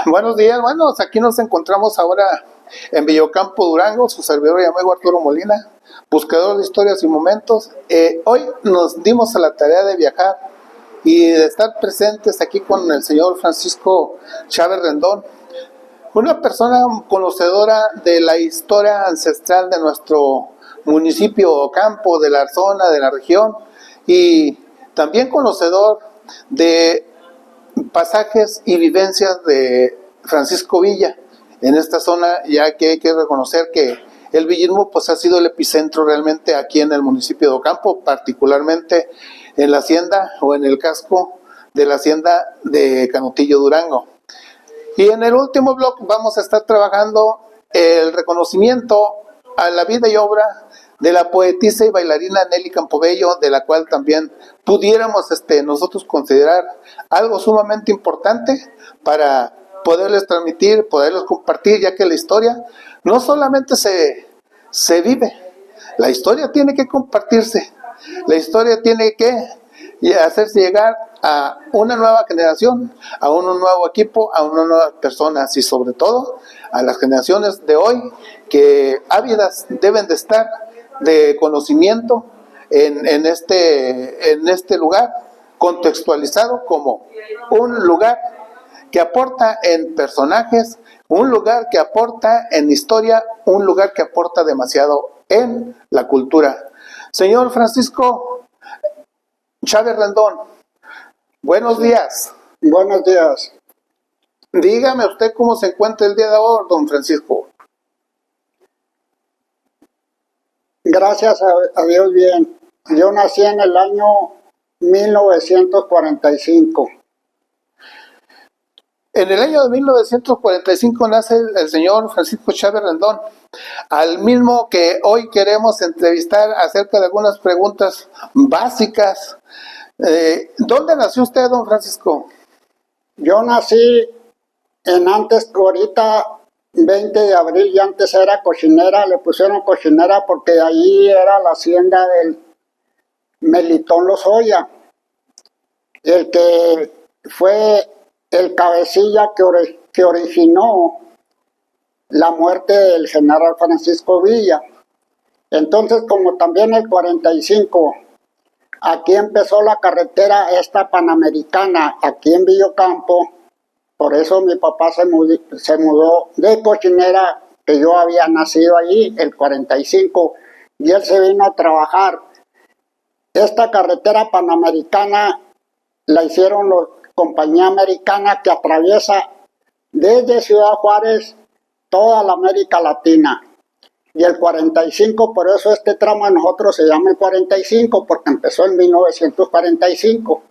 Buenos días, bueno, aquí nos encontramos ahora en Villocampo, Durango, su servidor y amigo Arturo Molina, buscador de historias y momentos. Hoy nos dimos a la tarea de viajar y de estar presentes aquí con el señor Francisco Chávez Rendón, una persona conocedora de la historia ancestral de nuestro municipio o campo, de la zona, de la región, y también conocedor de pasajes y vivencias de Francisco Villa en esta zona, ya que hay que reconocer que el villismo pues ha sido el epicentro realmente aquí en el municipio de Ocampo, particularmente en la hacienda o en el casco de la hacienda de Canutillo, Durango. Y en el último blog vamos a estar trabajando el reconocimiento a la vida y obra de la poetisa y bailarina Nelly Campobello, de la cual también pudiéramos nosotros considerar algo sumamente importante para poderles transmitir, poderles compartir, ya que la historia no solamente se vive, la historia tiene que compartirse, la historia tiene que hacerse llegar a una nueva generación, a un nuevo equipo, a una nueva personas y sobre todo a las generaciones de hoy que ávidas deben de estar de conocimiento en este lugar contextualizado como un lugar que aporta en personajes, un lugar que aporta en historia, un lugar que aporta demasiado en la cultura. Señor Francisco Chávez Rendón, buenos días. Buenos días. Dígame usted cómo se encuentra el día de hoy, don Francisco. Gracias a Dios bien. Yo nací en el año 1945. En el año de 1945 nace el señor Francisco Chávez Rendón, al mismo que hoy queremos entrevistar acerca de algunas preguntas básicas. ¿Dónde nació usted, don Francisco? Yo nací ahorita 20 de abril, y antes era Cochinera, le pusieron Cochinera porque ahí era la hacienda del Melitón Lozoya, el que fue el cabecilla que originó la muerte del general Francisco Villa. Entonces, como también el 45, aquí empezó la carretera esta panamericana, aquí en Villocampo. Por eso mi papá se mudó de Cochinera, que yo había nacido allí, el 45, y él se vino a trabajar. Esta carretera panamericana la hicieron la compañía americana que atraviesa desde Ciudad Juárez toda la América Latina. Y el 45, por eso este tramo de nosotros se llama el 45, porque empezó en 1945.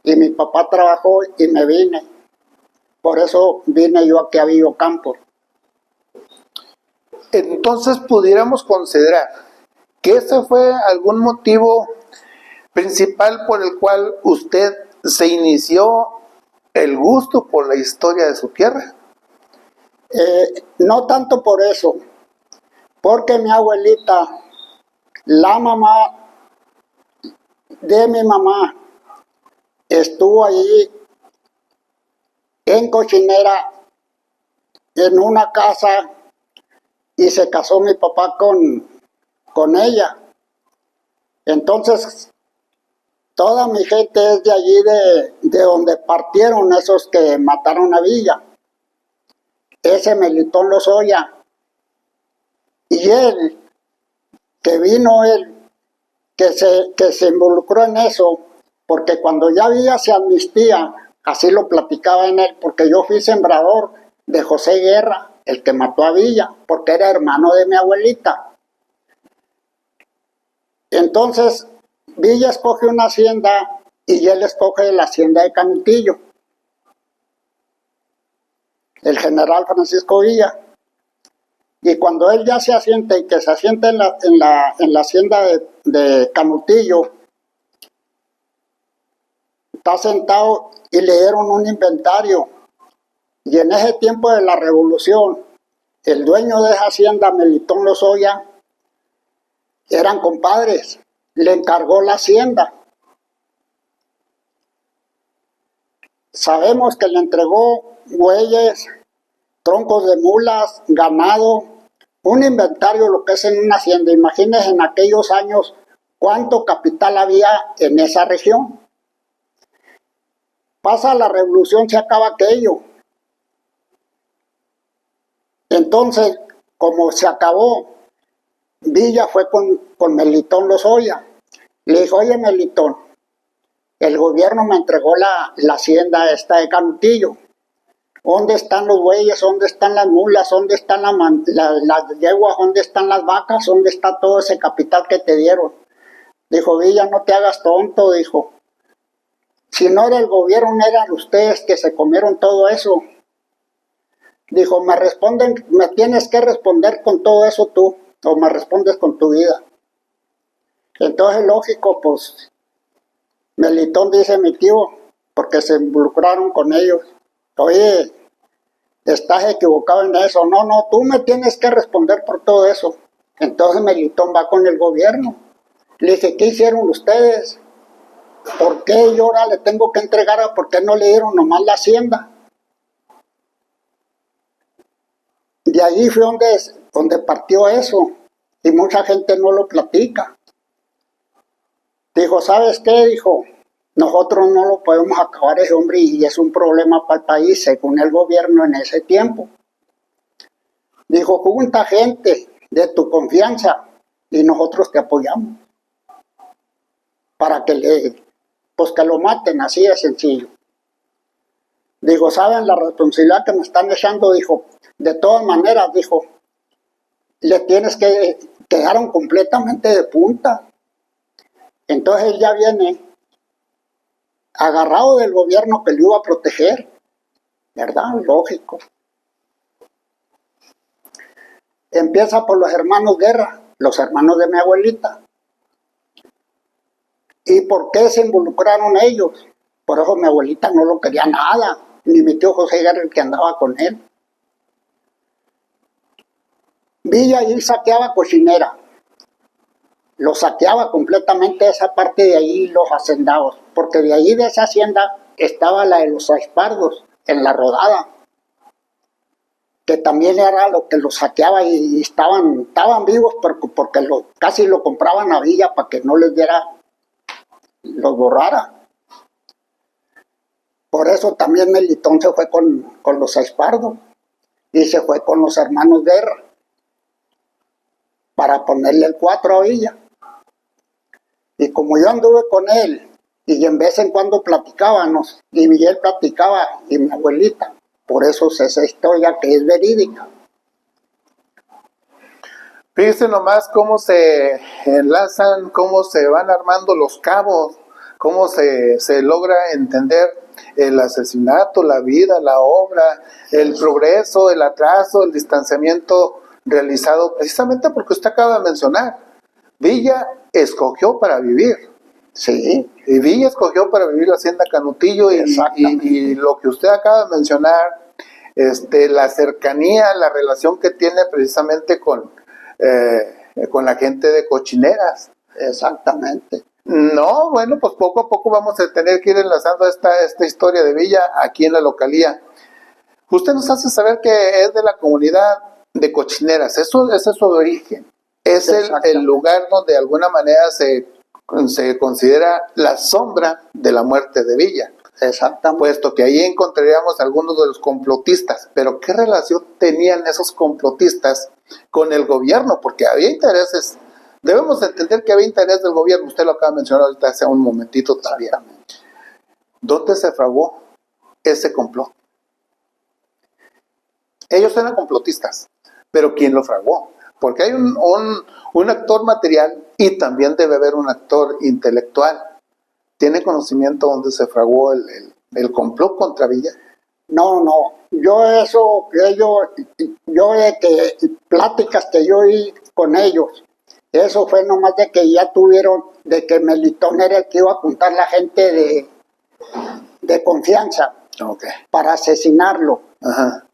Y mi papá trabajó y me vine. Por eso vine yo aquí a Villocampo. Entonces pudiéramos considerar que ese fue algún motivo principal por el cual usted se inició el gusto por la historia de su tierra. No tanto por eso, porque mi abuelita, la mamá de mi mamá, estuvo allí en Cochinera, en una casa, y se casó mi papá con ella. Entonces, toda mi gente es de allí, de donde partieron esos que mataron a Villa. Ese Melitón Lozoya. Y él, que vino él, que se involucró en eso, porque cuando ya Villa se amnistía, así lo platicaba en él, porque yo fui sembrador de José Guerra, el que mató a Villa, porque era hermano de mi abuelita. Entonces, Villa escoge una hacienda y él escoge la hacienda de Canutillo, el general Francisco Villa. Y cuando él ya se asienta y que se asienta en la hacienda de Canutillo, está sentado y le dieron un inventario. Y en ese tiempo de la revolución, el dueño de esa hacienda, Melitón Lozoya, eran compadres, le encargó la hacienda. Sabemos que le entregó bueyes, troncos de mulas, ganado, un inventario, lo que es en una hacienda. Imagínense en aquellos años cuánto capital había en esa región. Pasa la revolución, se acaba aquello. Entonces, como se acabó, Villa fue con Melitón Lozoya. Le dijo, oye Melitón, el gobierno me entregó la hacienda esta de Canutillo. ¿Dónde están los bueyes? ¿Dónde están las mulas? ¿Dónde están las yeguas? ¿Dónde están las vacas? ¿Dónde está todo ese capital que te dieron? Dijo, Villa, no te hagas tonto, dijo. Si no era el gobierno, eran ustedes que se comieron todo eso. Dijo, me tienes que responder con todo eso tú, o me respondes con tu vida. Entonces, lógico, pues, Melitón dice mi tío, porque se involucraron con ellos. Oye, estás equivocado en eso. No, tú me tienes que responder por todo eso. Entonces Melitón va con el gobierno. Le dice, ¿qué hicieron ustedes? ¿Por qué yo ahora le tengo que entregar? ¿Por qué no le dieron nomás la hacienda? De allí fue donde partió eso. Y mucha gente no lo platica. Dijo, ¿sabes qué? Dijo, nosotros no lo podemos acabar ese hombre y es un problema para el país, según el gobierno en ese tiempo. Dijo, junta gente de tu confianza y nosotros te apoyamos para que que lo maten, así de sencillo. Dijo, ¿saben la responsabilidad que me están echando? Dijo, de todas maneras, dijo, le tienes que, quedaron completamente de punta. Entonces él ya viene agarrado del gobierno que le iba a proteger, ¿verdad? Lógico. Empieza por los hermanos Guerra, los hermanos de mi abuelita. ¿Y por qué se involucraron ellos? Por eso mi abuelita no lo quería nada, ni mi tío José Guerra el que andaba con él. Villa ahí saqueaba Cochinera. Lo saqueaba completamente esa parte de ahí, los hacendados, porque de ahí de esa hacienda estaba la de los Aispardos, en la Rodada, que también era lo que los saqueaba y estaban vivos porque casi lo compraban a Villa para que no les diera, los borrara. Por eso también Melitón se fue con los Aispardos y se fue con los hermanos Guerra para ponerle el 4 a Villa. Y como yo anduve con él, y en vez en cuando platicábamos, y él platicaba, y mi abuelita, por eso es esa historia que es verídica. Fíjese nomás cómo se enlazan, cómo se van armando los cabos, cómo se logra entender el asesinato, la vida, la obra, el progreso, el atraso, el distanciamiento realizado, precisamente porque usted acaba de mencionar. Villa escogió para vivir. Sí. Y Villa escogió para vivir la hacienda Canutillo y lo que usted acaba de mencionar, la cercanía, la relación que tiene precisamente con la gente de Cochineras. Exactamente. No, bueno, pues poco a poco vamos a tener que ir enlazando esta historia de Villa aquí en la localía. Usted nos hace saber que es de la comunidad de Cochineras, ese es su origen. Es el lugar donde de alguna manera se considera la sombra de la muerte de Villa. Exactamente. Puesto que ahí encontraríamos algunos de los complotistas. Pero ¿qué relación tenían esos complotistas con el gobierno? Porque había intereses. Debemos entender que había interés del gobierno. Usted lo acaba de mencionar ahorita hace un momentito también. ¿Dónde se fraguó ese complot? Ellos eran complotistas, pero ¿quién lo fraguó? Porque hay un actor material y también debe haber un actor intelectual. ¿Tiene conocimiento dónde se fraguó el complot contra Villa? No. Yo de que pláticas que yo oí con ellos, eso fue nomás de que ya tuvieron, de que Melitón era el que iba a juntar la gente de confianza para asesinarlo. Ajá.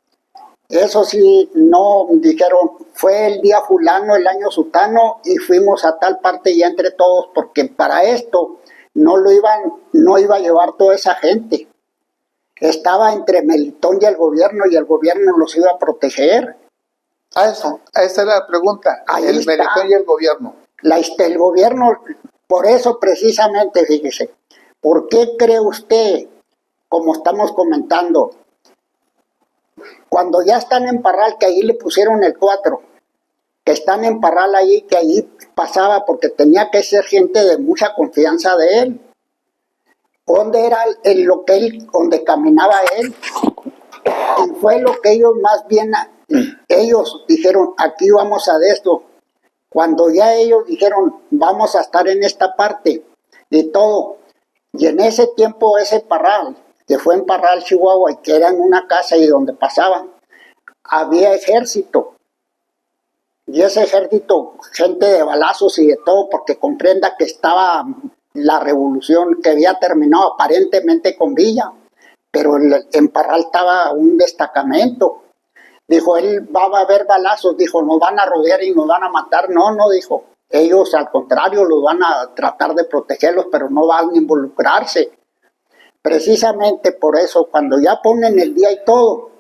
Eso sí, no dijeron, fue el día fulano, el año sutano, y fuimos a tal parte ya entre todos, porque para esto no iba a llevar toda esa gente. estaba entre Melitón y el gobierno los iba a proteger. Esa era la pregunta. Ahí el está. Melitón y el gobierno. El gobierno, por eso precisamente, fíjese, ¿por qué cree usted, como estamos comentando, cuando ya están en Parral, que ahí le pusieron el 4, que están en Parral ahí, que ahí pasaba porque tenía que ser gente de mucha confianza de él? ¿Dónde era donde caminaba él? Y fue lo que ellos más bien, ellos dijeron, aquí vamos a de esto. Cuando ya ellos dijeron, vamos a estar en esta parte y todo, y en ese tiempo ese Parral, que fue en Parral, Chihuahua, y que era en una casa y donde pasaban, había ejército. Y ese ejército, gente de balazos y de todo, porque comprenda que estaba la revolución que había terminado aparentemente con Villa, pero en Parral estaba un destacamento. Dijo, él va a haber balazos, dijo, nos van a rodear y nos van a matar. No, dijo, ellos al contrario los van a tratar de protegerlos, pero no van a involucrarse. Precisamente por eso, cuando ya ponen el día y todo,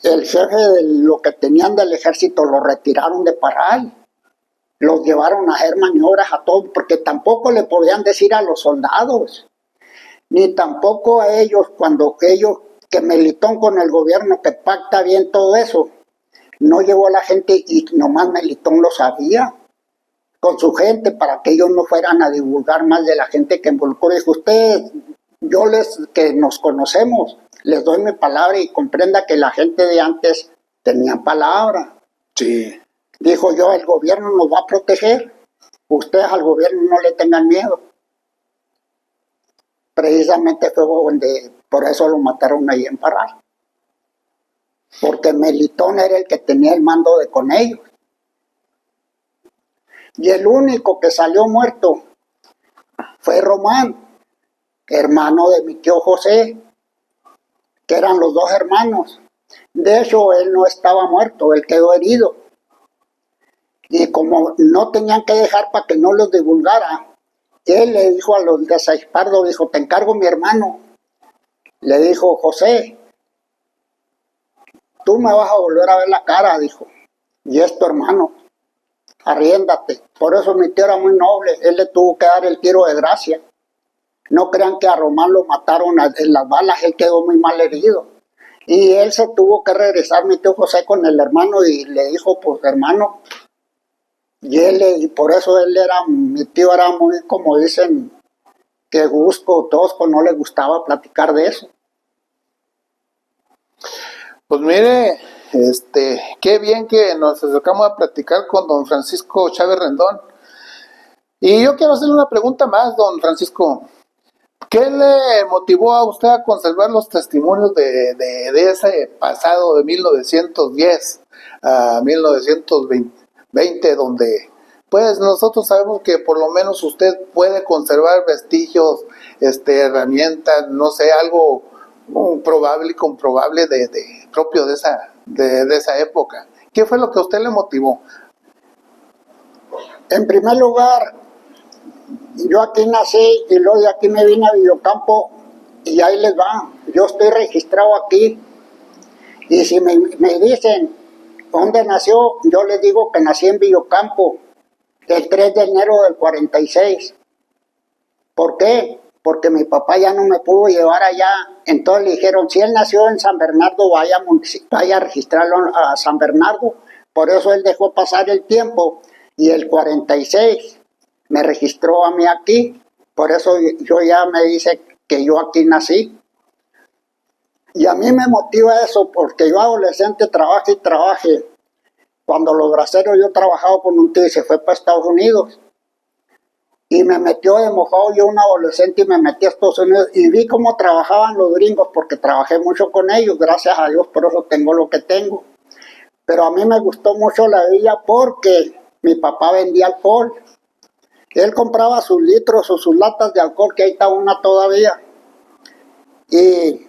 el jefe de lo que tenían del ejército lo retiraron de Parral, los llevaron a hacer maniobras a todos, porque tampoco le podían decir a los soldados, ni tampoco a ellos, cuando ellos, que Melitón con el gobierno que pacta bien todo eso, no llevó a la gente y nomás Melitón lo sabía, con su gente, para que ellos no fueran a divulgar más de la gente que involucró. Dijo, ustedes, que nos conocemos, les doy mi palabra y comprenda que la gente de antes tenía palabra. Sí. Dijo yo, el gobierno nos va a proteger, ustedes al gobierno no le tengan miedo. Precisamente fue donde, por eso lo mataron ahí en Parral. Porque Melitón era el que tenía el mando con ellos. Y el único que salió muerto fue Román, hermano de mi tío José, que eran los dos hermanos. De hecho, él no estaba muerto, él quedó herido. Y como no tenían que dejar para que no los divulgara, él le dijo a los de Saispardo, dijo, te encargo mi hermano. Le dijo, José, tú me vas a volver a ver la cara, dijo, y es tu hermano, arriéndate. Por eso mi tío era muy noble, él le tuvo que dar el tiro de gracia. No crean que a Román lo mataron en las balas, él quedó muy mal herido. Y él se tuvo que regresar, mi tío José, con el hermano, y le dijo, pues hermano, y por eso mi tío era muy, como dicen, que gusto, tosco, no le gustaba platicar de eso. Pues mire, qué bien que nos acercamos a platicar con don Francisco Chávez Rendón. Y yo quiero hacerle una pregunta más, don Francisco. ¿Qué le motivó a usted a conservar los testimonios de ese pasado de 1910 a 1920, donde pues nosotros sabemos que por lo menos usted puede conservar vestigios, herramientas, no sé, algo probable y comprobable propio de esa época? ¿Qué fue lo que a usted le motivó? En primer lugar, yo aquí nací y luego de aquí me vine a Villocampo y ahí les va. Yo estoy registrado aquí y si me dicen dónde nació, yo les digo que nací en Villocampo el 3 de enero del 46. ¿Por qué? Porque mi papá ya no me pudo llevar allá. Entonces le dijeron, si él nació en San Bernardo, vaya a registrarlo a San Bernardo. Por eso él dejó pasar el tiempo y el 46 me registró a mí aquí. Por eso yo ya me dice que yo aquí nací. Y a mí me motiva eso porque yo adolescente trabajé. Cuando los braceros yo trabajaba con un tío y se fue para Estados Unidos. Y me metió de mojado yo un adolescente y me metí a Estados Unidos y vi cómo trabajaban los gringos porque trabajé mucho con ellos, gracias a Dios, por eso tengo lo que tengo. Pero a mí me gustó mucho la villa porque mi papá vendía alcohol. Él compraba sus litros o sus latas de alcohol, que ahí está una todavía. Y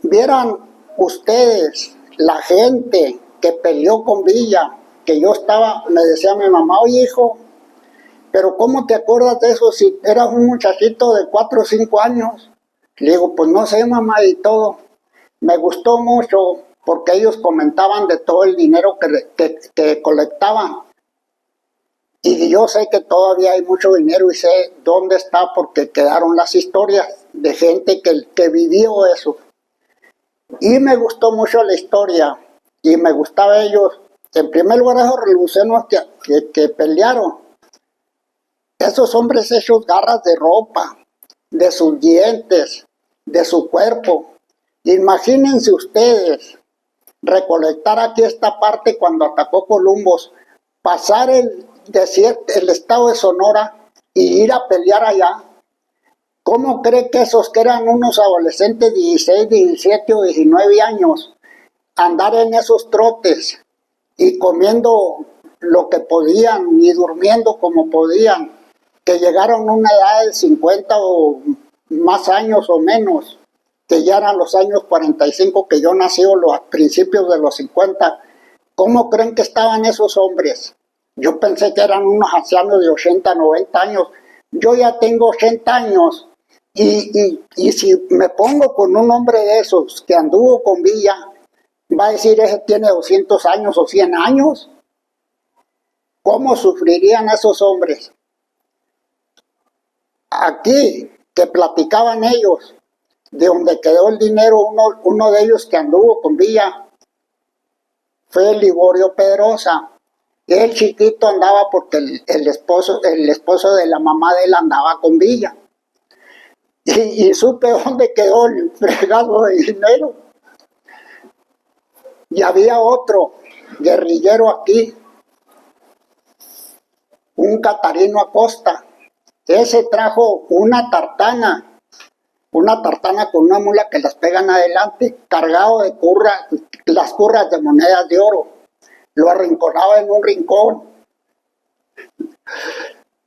vieran ustedes la gente que peleó con Villa, que yo estaba, me decía mi mamá, oye hijo, pero ¿cómo te acuerdas de eso si eras un muchachito de 4 o 5 años? Le digo, pues no sé, mamá, y todo. Me gustó mucho porque ellos comentaban de todo el dinero que colectaban. Y yo sé que todavía hay mucho dinero y sé dónde está porque quedaron las historias de gente que vivió eso. Y me gustó mucho la historia y me gustaba ellos. En primer lugar, esos revolucionarios que pelearon. Esos hombres hechos garras de ropa, de sus dientes, de su cuerpo. Imagínense ustedes recolectar aquí esta parte cuando atacó Columbus, pasar el desierto, el estado de Sonora y ir a pelear allá. ¿Cómo cree que esos que eran unos adolescentes de 16, 17 o 19 años, andar en esos trotes y comiendo lo que podían y durmiendo como podían, que llegaron a una edad de 50 o más años o menos, que ya eran los años 45 que yo nací o los principios de los 50, ¿cómo creen que estaban esos hombres? Yo pensé que eran unos ancianos de 80, 90 años. Yo ya tengo 80 años y si me pongo con un hombre de esos que anduvo con Villa, va a decir, ese tiene 200 años o 100 años. ¿Cómo sufrirían esos hombres? Aquí, que platicaban ellos, de donde quedó el dinero, uno de ellos que anduvo con Villa fue Liborio Pedrosa. El chiquito andaba porque el esposo de la mamá de él andaba con Villa. Y supe dónde quedó el fregado de dinero. Y había otro guerrillero aquí, un Catarino Acosta. Ese trajo una tartana con una mula que las pegan adelante, cargado de las curras de monedas de oro. Lo arrinconaba en un rincón.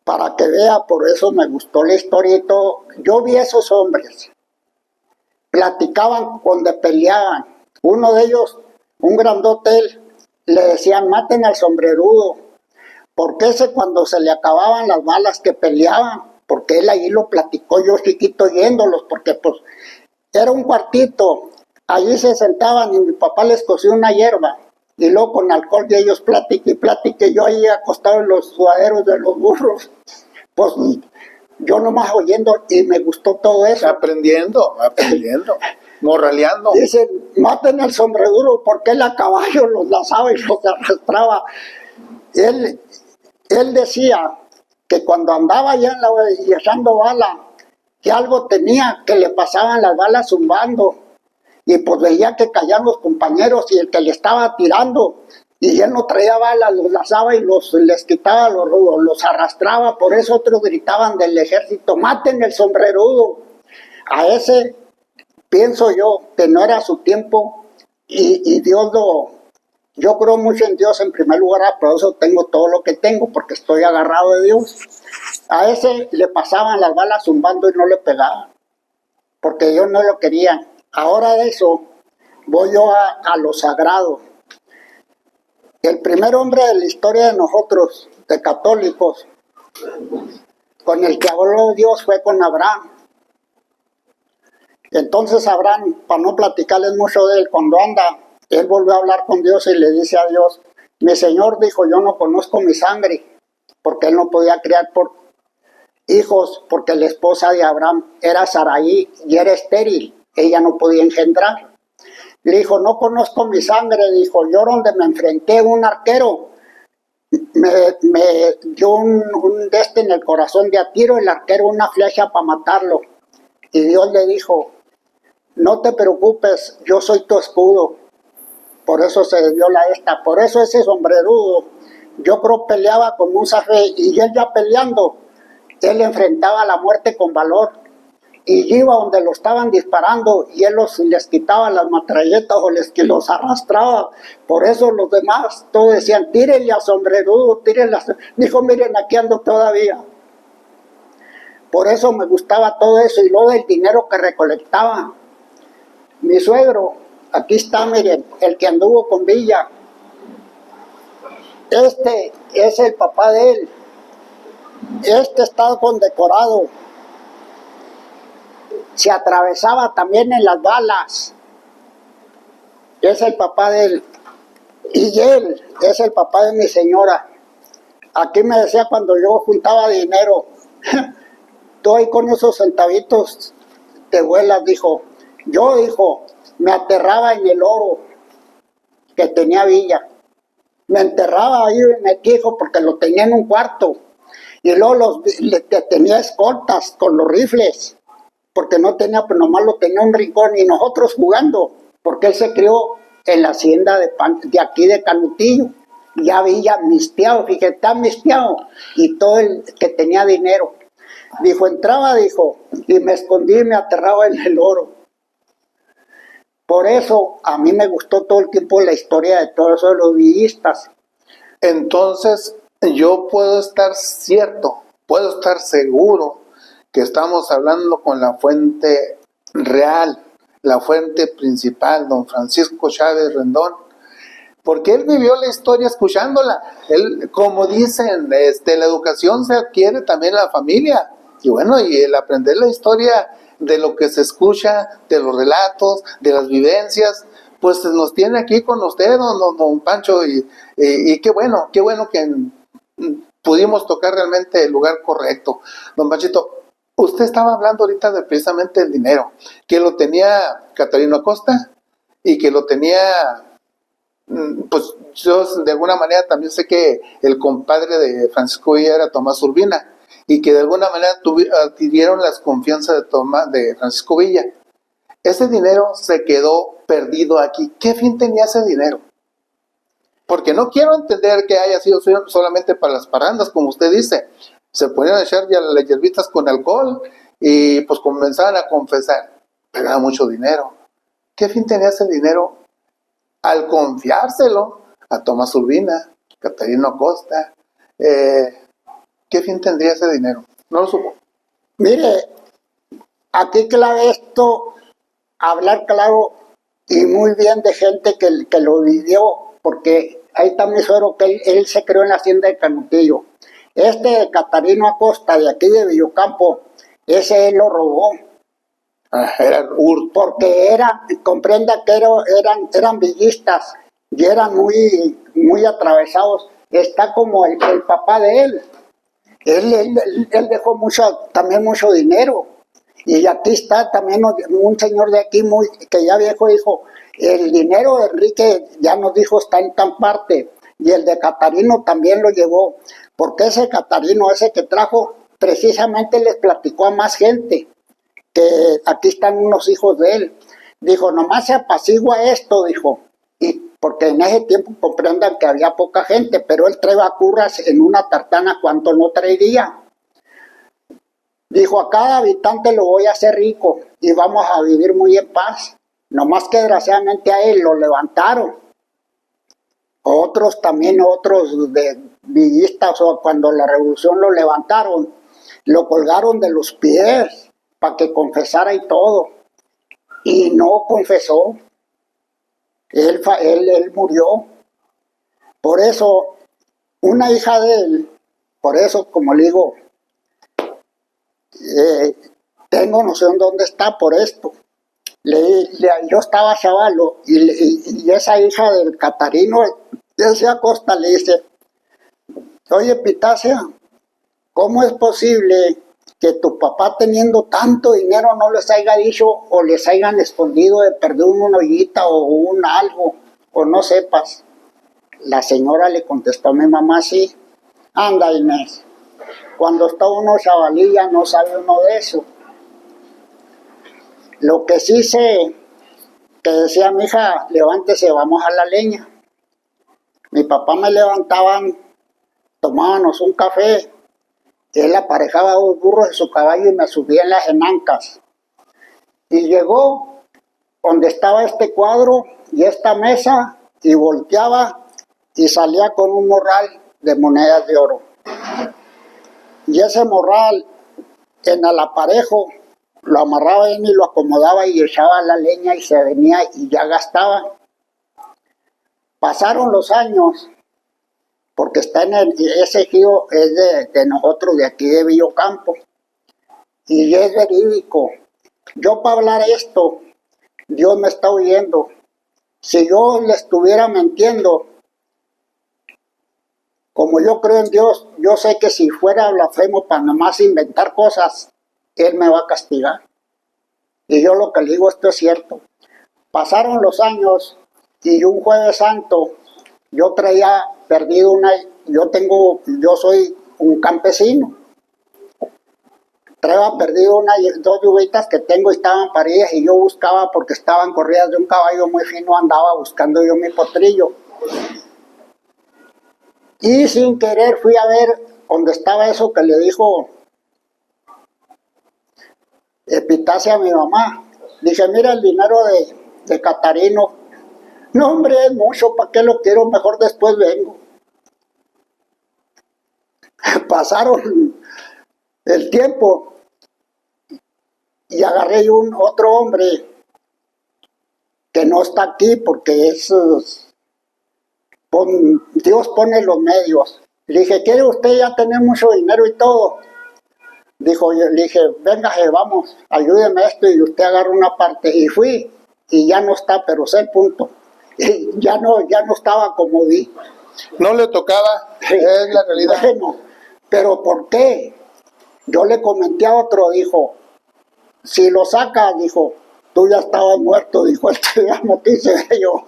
Para que vea, por eso me gustó la historia y todo. Yo vi a esos hombres, platicaban cuando peleaban. Uno de ellos, un grandote, le decían, maten al sombrerudo. Porque ese cuando se le acababan las balas que peleaban, porque él ahí lo platicó yo chiquito yéndolos, porque pues era un cuartito, allí se sentaban y mi papá les coció una hierba, y luego con alcohol y ellos platique, yo ahí acostado en los suaderos de los burros, pues yo nomás oyendo y me gustó todo eso. Aprendiendo, morraleando. Dicen, maten al sombrerudo porque él a caballo los lazaba y los arrastraba. Él decía que cuando andaba ya y echando bala, que algo tenía, que le pasaban las balas zumbando, y pues veía que caían los compañeros y el que le estaba tirando, y él no traía balas, los lazaba y les quitaba, los arrastraba. Por eso otros gritaban del ejército, maten el sombrerudo. A ese pienso yo que no era su tiempo y Dios yo creo mucho en Dios en primer lugar, por eso tengo todo lo que tengo, porque estoy agarrado de Dios. A ese le pasaban las balas zumbando y no le pegaban, porque ellos no lo querían. Ahora de eso voy yo a lo sagrado. El primer hombre de la historia de nosotros, de católicos, con el que habló Dios fue con Abraham. Entonces Abraham, para no platicarles mucho de él, cuando anda, él volvió a hablar con Dios y le dice a Dios, mi Señor dijo, yo no conozco mi sangre, porque él no podía criar por hijos, porque la esposa de Abraham era Sarai y era estéril, ella no podía engendrar. Le dijo, no conozco mi sangre, dijo, yo donde me enfrenté un arquero, me dio un en el corazón de a tiro, el arquero una flecha para matarlo. Y Dios le dijo, no te preocupes, yo soy tu escudo. Por eso se dio por eso ese sombrerudo, yo creo peleaba con mucha fe, y él ya peleando, él enfrentaba la muerte con valor, y iba donde lo estaban disparando, y él les quitaba las matralletas o los arrastraba. Por eso los demás todos decían, tírenle a sombrerudo, tírenle. Dijo, miren, aquí ando todavía. Por eso me gustaba todo eso, y luego del dinero que recolectaba. Mi suegro, aquí está, miren, el que anduvo con Villa. Este es el papá de él. Este está condecorado. se atravesaba también en las balas. Es el papá de él. Y él es el papá de mi señora. Aquí me decía cuando yo juntaba dinero, tú ahí con esos centavitos te vuelas, dijo. Yo, dijo, me aterraba en el oro que tenía Villa. Me enterraba ahí en el hijo porque lo tenía en un cuarto. Y luego tenía escoltas con los rifles, porque no tenía, pues nomás lo tenía un rincón y nosotros jugando, porque él se crió en la hacienda de aquí de Canutillo. Ya Villa misteado, fíjate, está misteado, y todo el que tenía dinero. Dijo, entraba, dijo, y me escondí y me aterraba en el oro. Por eso a mí me gustó todo el tiempo la historia de todos esos los villistas. Entonces, yo puedo estar cierto, puedo estar seguro que estamos hablando con la fuente real, la fuente principal, don Francisco Chávez Rendón, porque él vivió la historia escuchándola. Él, como dicen, la educación se adquiere también en la familia, y bueno, y el aprender la historia de lo que se escucha, de los relatos, de las vivencias, pues nos tiene aquí con usted, don Pancho, y qué bueno que pudimos tocar realmente el lugar correcto. Don Panchito, usted estaba hablando ahorita de precisamente el dinero, que lo tenía Catarino Acosta y que lo tenía, pues yo de alguna manera también sé que el compadre de Francisco Villa era Tomás Urbina, y que de alguna manera adquirieron las confianzas de Francisco Villa. Ese dinero se quedó perdido aquí. ¿Qué fin tenía ese dinero? Porque no quiero entender que haya sido solamente para las parrandas, como usted dice. Se ponían a echar ya las hierbitas con alcohol y pues comenzaban a confesar. Pero era mucho dinero. ¿Qué fin tenía ese dinero al confiárselo a Tomás Urbina, Catarino Acosta? ¿Qué fin tendría ese dinero? No lo supo. Mire, aquí clave esto, hablar claro y muy bien de gente que lo vivió, porque ahí está mi suegro, que él se creó en la hacienda de Canutillo. De Catarino Acosta, de aquí de Villocampo, ese él lo robó. Era porque comprenda que eran villistas y eran muy atravesados. Está como el papá de él. Él dejó también mucho dinero. Y aquí está también un señor de aquí que ya viejo dijo, el dinero de Enrique, ya nos dijo, está en tan parte. Y el de Catarino también lo llevó. Porque ese Catarino, ese que trajo, precisamente les platicó a más gente. Que aquí están unos hijos de él. Dijo, nomás se apacigua esto, dijo. Y porque en ese tiempo comprendan que había poca gente, pero él traía curras en una tartana, ¿cuánto no traería? Dijo, a cada habitante lo voy a hacer rico y vamos a vivir muy en paz. Nomás que desgraciadamente a él lo levantaron. Otros de villistas, o cuando la revolución lo levantaron, lo colgaron de los pies para que confesara y todo. Y no confesó. Él murió. Por eso, una hija de él, por eso, como le digo, tengo noción dónde está por esto. Yo estaba chavalo y esa hija del Catarino, decía Acosta, le dice, oye Pitacia, ¿cómo es posible que tu papá teniendo tanto dinero no les haya dicho o les hayan escondido de perder una ollita o un algo o no sepas? La señora le contestó a mi mamá, sí, anda Inés, cuando está uno chavalilla no sabe uno de eso. Lo que sí sé, que decía mi hija, levántese, vamos a la leña. Mi papá me levantaban, tomábamos un café, él aparejaba 2 burros de su caballo y me subía en las enancas. Y llegó donde estaba este cuadro y esta mesa y volteaba y salía con un morral de monedas de oro. Y ese morral en el aparejo lo amarraba bien y lo acomodaba y echaba la leña y se venía y ya gastaba. Pasaron los años, porque está ese ejido es de nosotros, de aquí de Villocampo, y es verídico yo para hablar esto, Dios me está oyendo. Si yo le estuviera mintiendo, como yo creo en Dios, yo sé que si fuera blasfemo para nomás inventar cosas, Él me va a castigar. Y yo lo que le digo, esto es cierto. Pasaron los años y un Jueves Santo, yo traía perdido yo soy un campesino. Traía perdido dos yuvitas que tengo y estaban paridas y yo buscaba porque estaban corridas de un caballo muy fino, andaba buscando yo mi potrillo. Y sin querer fui a ver dónde estaba eso que le dijo Epitacia a mi mamá. Dije, mira el dinero de Catarino. No, hombre, es mucho, ¿para qué lo quiero? Mejor después vengo. Pasaron el tiempo y agarré otro hombre que no está aquí porque Dios pone los medios. Le dije, ¿quiere usted ya tener mucho dinero y todo? Dijo, le dije, véngase, vamos, ayúdeme esto y usted agarra una parte. Y fui y ya no está, pero sé el punto. Y ya no estaba como vi. No le tocaba, es la realidad. Bueno, pero ¿por qué? Yo le comenté a otro, dijo, si lo sacas, dijo, tú ya estabas muerto, dijo, la noticia de yo.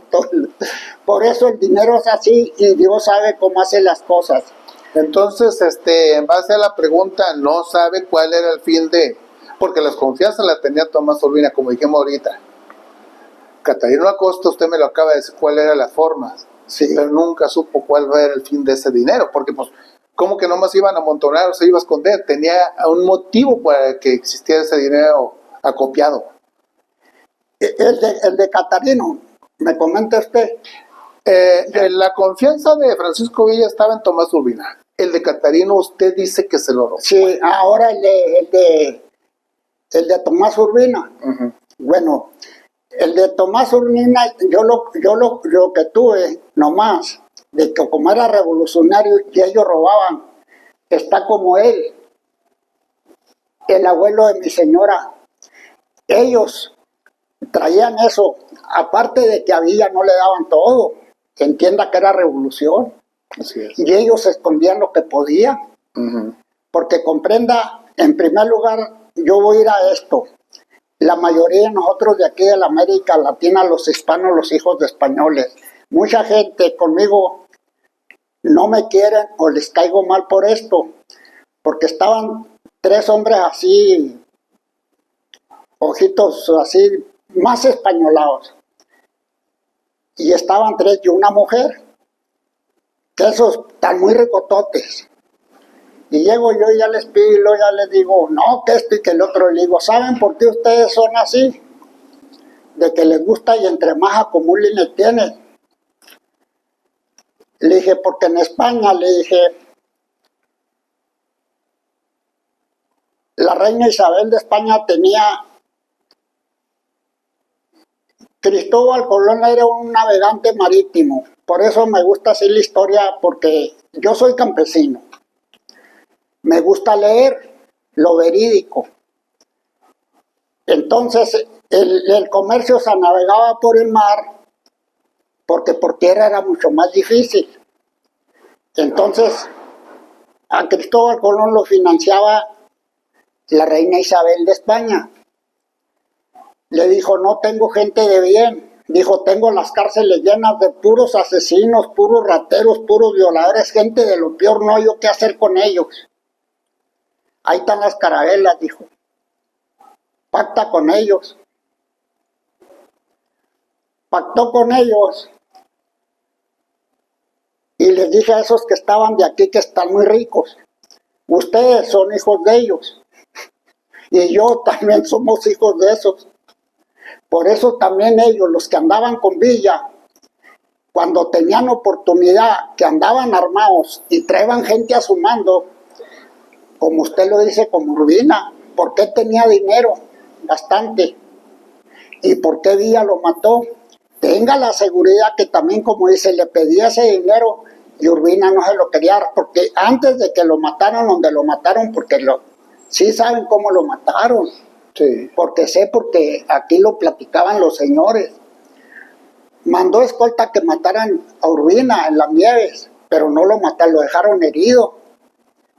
Por eso el dinero es así y Dios sabe cómo hace las cosas. Entonces, en base a la pregunta, no sabe cuál era el fin porque las confianzas la tenía Tomás Urbina, como dijimos ahorita. Catarino Acosta, usted me lo acaba de decir cuál era la forma, sí, pero nunca supo cuál era el fin de ese dinero, porque pues, ¿cómo que nomás iban a amontonar o se iba a esconder? Tenía un motivo para que existiera ese dinero acopiado. El de Catarino, ¿me comenta usted? La confianza de Francisco Villa estaba en Tomás Urbina. El de Catarino, usted dice que se lo robó. Sí, ahora el de Tomás Urbina. Uh-huh. Bueno, el de Tomás Urbina, yo lo que tuve nomás, de que como era revolucionario y ellos robaban, está como él, el abuelo de mi señora. Ellos traían eso, aparte de que a Villa no le daban todo, que entienda que era revolución. Así es. Y ellos escondían lo que podían. Uh-huh. Porque comprenda, en primer lugar, yo voy a ir a esto. La mayoría de nosotros de aquí de la América Latina, los hispanos, los hijos de españoles, mucha gente conmigo no me quieren o les caigo mal por esto, porque estaban 3 hombres así, ojitos así, más españolados. Y estaban 3 y una mujer, que esos están muy ricototes. Y llego yo y ya les pido y luego ya les digo, no, que esto y que el otro. Le digo, ¿saben por qué ustedes son así? De que les gusta y entre más acumulen le tienen. Le dije, porque en España, le dije, la reina Isabel de España tenía, Cristóbal Colón era un navegante marítimo. Por eso me gusta así la historia, porque yo soy campesino. Me gusta leer lo verídico. Entonces, el comercio se navegaba por el mar, porque por tierra era mucho más difícil. Entonces, a Cristóbal Colón lo financiaba la reina Isabel de España. Le dijo, no tengo gente de bien. Dijo, tengo las cárceles llenas de puros asesinos, puros rateros, puros violadores, gente de lo peor, no hay yo qué hacer con ellos. Ahí están las carabelas, dijo. Pacta con ellos. Pactó con ellos. Y les dije a esos que estaban de aquí, que están muy ricos, ustedes son hijos de ellos. Y yo también somos hijos de esos. Por eso también ellos, los que andaban con Villa, cuando tenían oportunidad, que andaban armados y traían gente a su mando, como usted lo dice, como Urbina, ¿por qué tenía dinero? Bastante. ¿Y por qué Villa lo mató? Tenga la seguridad que también, como dice, le pedía ese dinero y Urbina no se lo quería dar, porque antes de que lo mataron, donde lo mataron, porque sí saben cómo lo mataron. Sí. Porque aquí lo platicaban los señores. Mandó escolta que mataran a Urbina en las Nieves, pero no lo mataron, lo dejaron herido.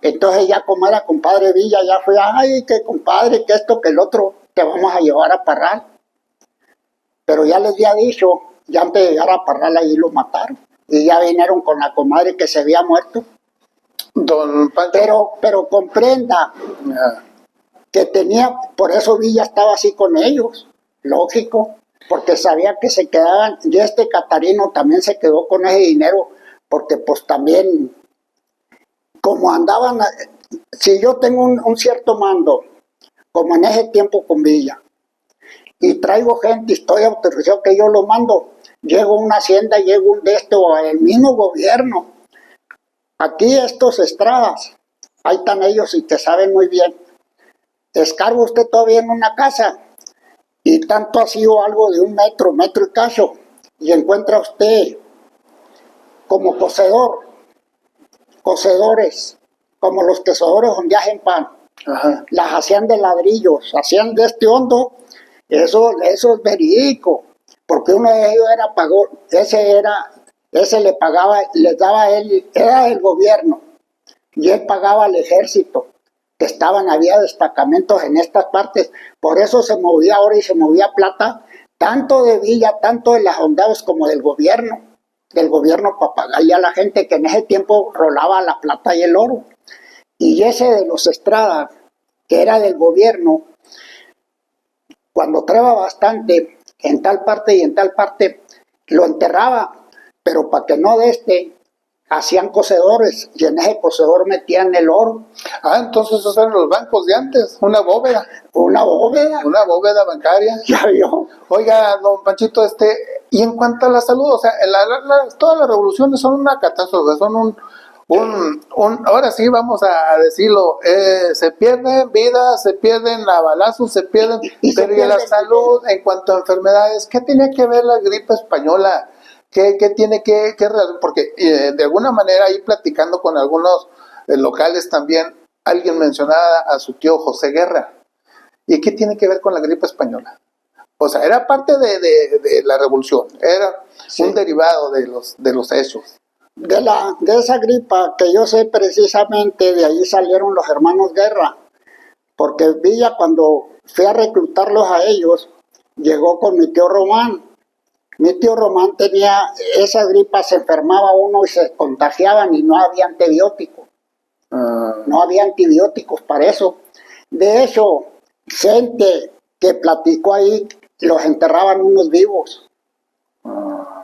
Entonces ya como era compadre Villa, ya fue, ay, que compadre, que esto, que el otro, te vamos a llevar a Parral. Pero ya les había dicho, ya antes de llegar a Parral ahí lo mataron. Y ya vinieron con la comadre que se había muerto. Don Pancho. Pero comprenda que tenía, por eso Villa estaba así con ellos, lógico, porque sabía que se quedaban, y este Catarino también se quedó con ese dinero, porque pues también, como andaban, si yo tengo un cierto mando, como en ese tiempo con Villa, y traigo gente, estoy autorizado que yo lo mando, llego a una hacienda, llego un de esto, o el mismo gobierno, aquí estos Estradas, ahí están ellos y te saben muy bien, escarba usted todavía en una casa, y tanto ha sido algo de 1 metro, metro y cacho, y encuentra usted como cocedores, como los tesoros donde hacen pan. Ajá. Las hacían de ladrillos, hacían de este hondo, eso es verídico, porque uno de ellos era pagó, ese le pagaba, les daba él, era el gobierno, y él pagaba al ejército, que había destacamentos en estas partes, por eso se movía oro y se movía plata, tanto de Villa, tanto de las hondados como del gobierno para pagarle a la gente que en ese tiempo rolaba la plata y el oro. Y ese de los Estrada, que era del gobierno, cuando traba bastante, en tal parte y en tal parte, lo enterraba, pero para que no hacían cocedores, y en ese cocedor metían el oro. Entonces esos eran los bancos de antes, una bóveda. Una bóveda. Una bóveda bancaria. Ya vio. Oiga, don Panchito, y en cuanto a la salud, o sea, todas las revoluciones son una catástrofe, son ahora sí vamos a decirlo, se pierden vidas, se pierden a balazos, se pierden, pero y la salud, en cuanto a enfermedades, ¿qué tenía que ver la gripe española? ¿Qué tiene que porque de alguna manera ahí platicando con algunos locales también, alguien mencionaba a su tío José Guerra. ¿Y qué tiene que ver con la gripe española? O sea, era parte de la revolución, era un derivado de los hechos. De esa gripa que yo sé precisamente, de ahí salieron los hermanos Guerra, porque Villa cuando fui a reclutarlos a ellos, llegó con mi tío Román. Mi tío Román tenía esa gripa, se enfermaba uno y se contagiaban y no había antibióticos. No había antibióticos para eso. De hecho, gente que platicó ahí, los enterraban unos vivos.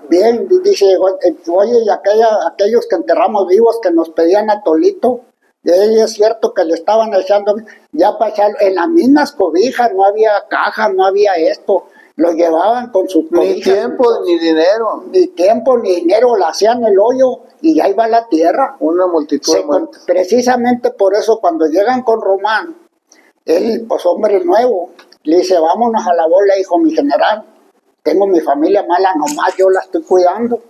Bien, dice, oye, y aquellos que enterramos vivos que nos pedían atolito, es cierto que le estaban echando, ya para echarlo, en las mismas cobijas, no había caja, no había esto, lo llevaban con sus cobijas. Ni tiempo, ni dinero. Ni tiempo, ni dinero, le hacían el hoyo y ahí va la tierra. Una multitud de muertes. Precisamente por eso, cuando llegan con Román, él, pues hombre nuevo, le dice, vámonos a la bola, hijo, mi general. Tengo mi familia mala, nomás yo la estoy cuidando.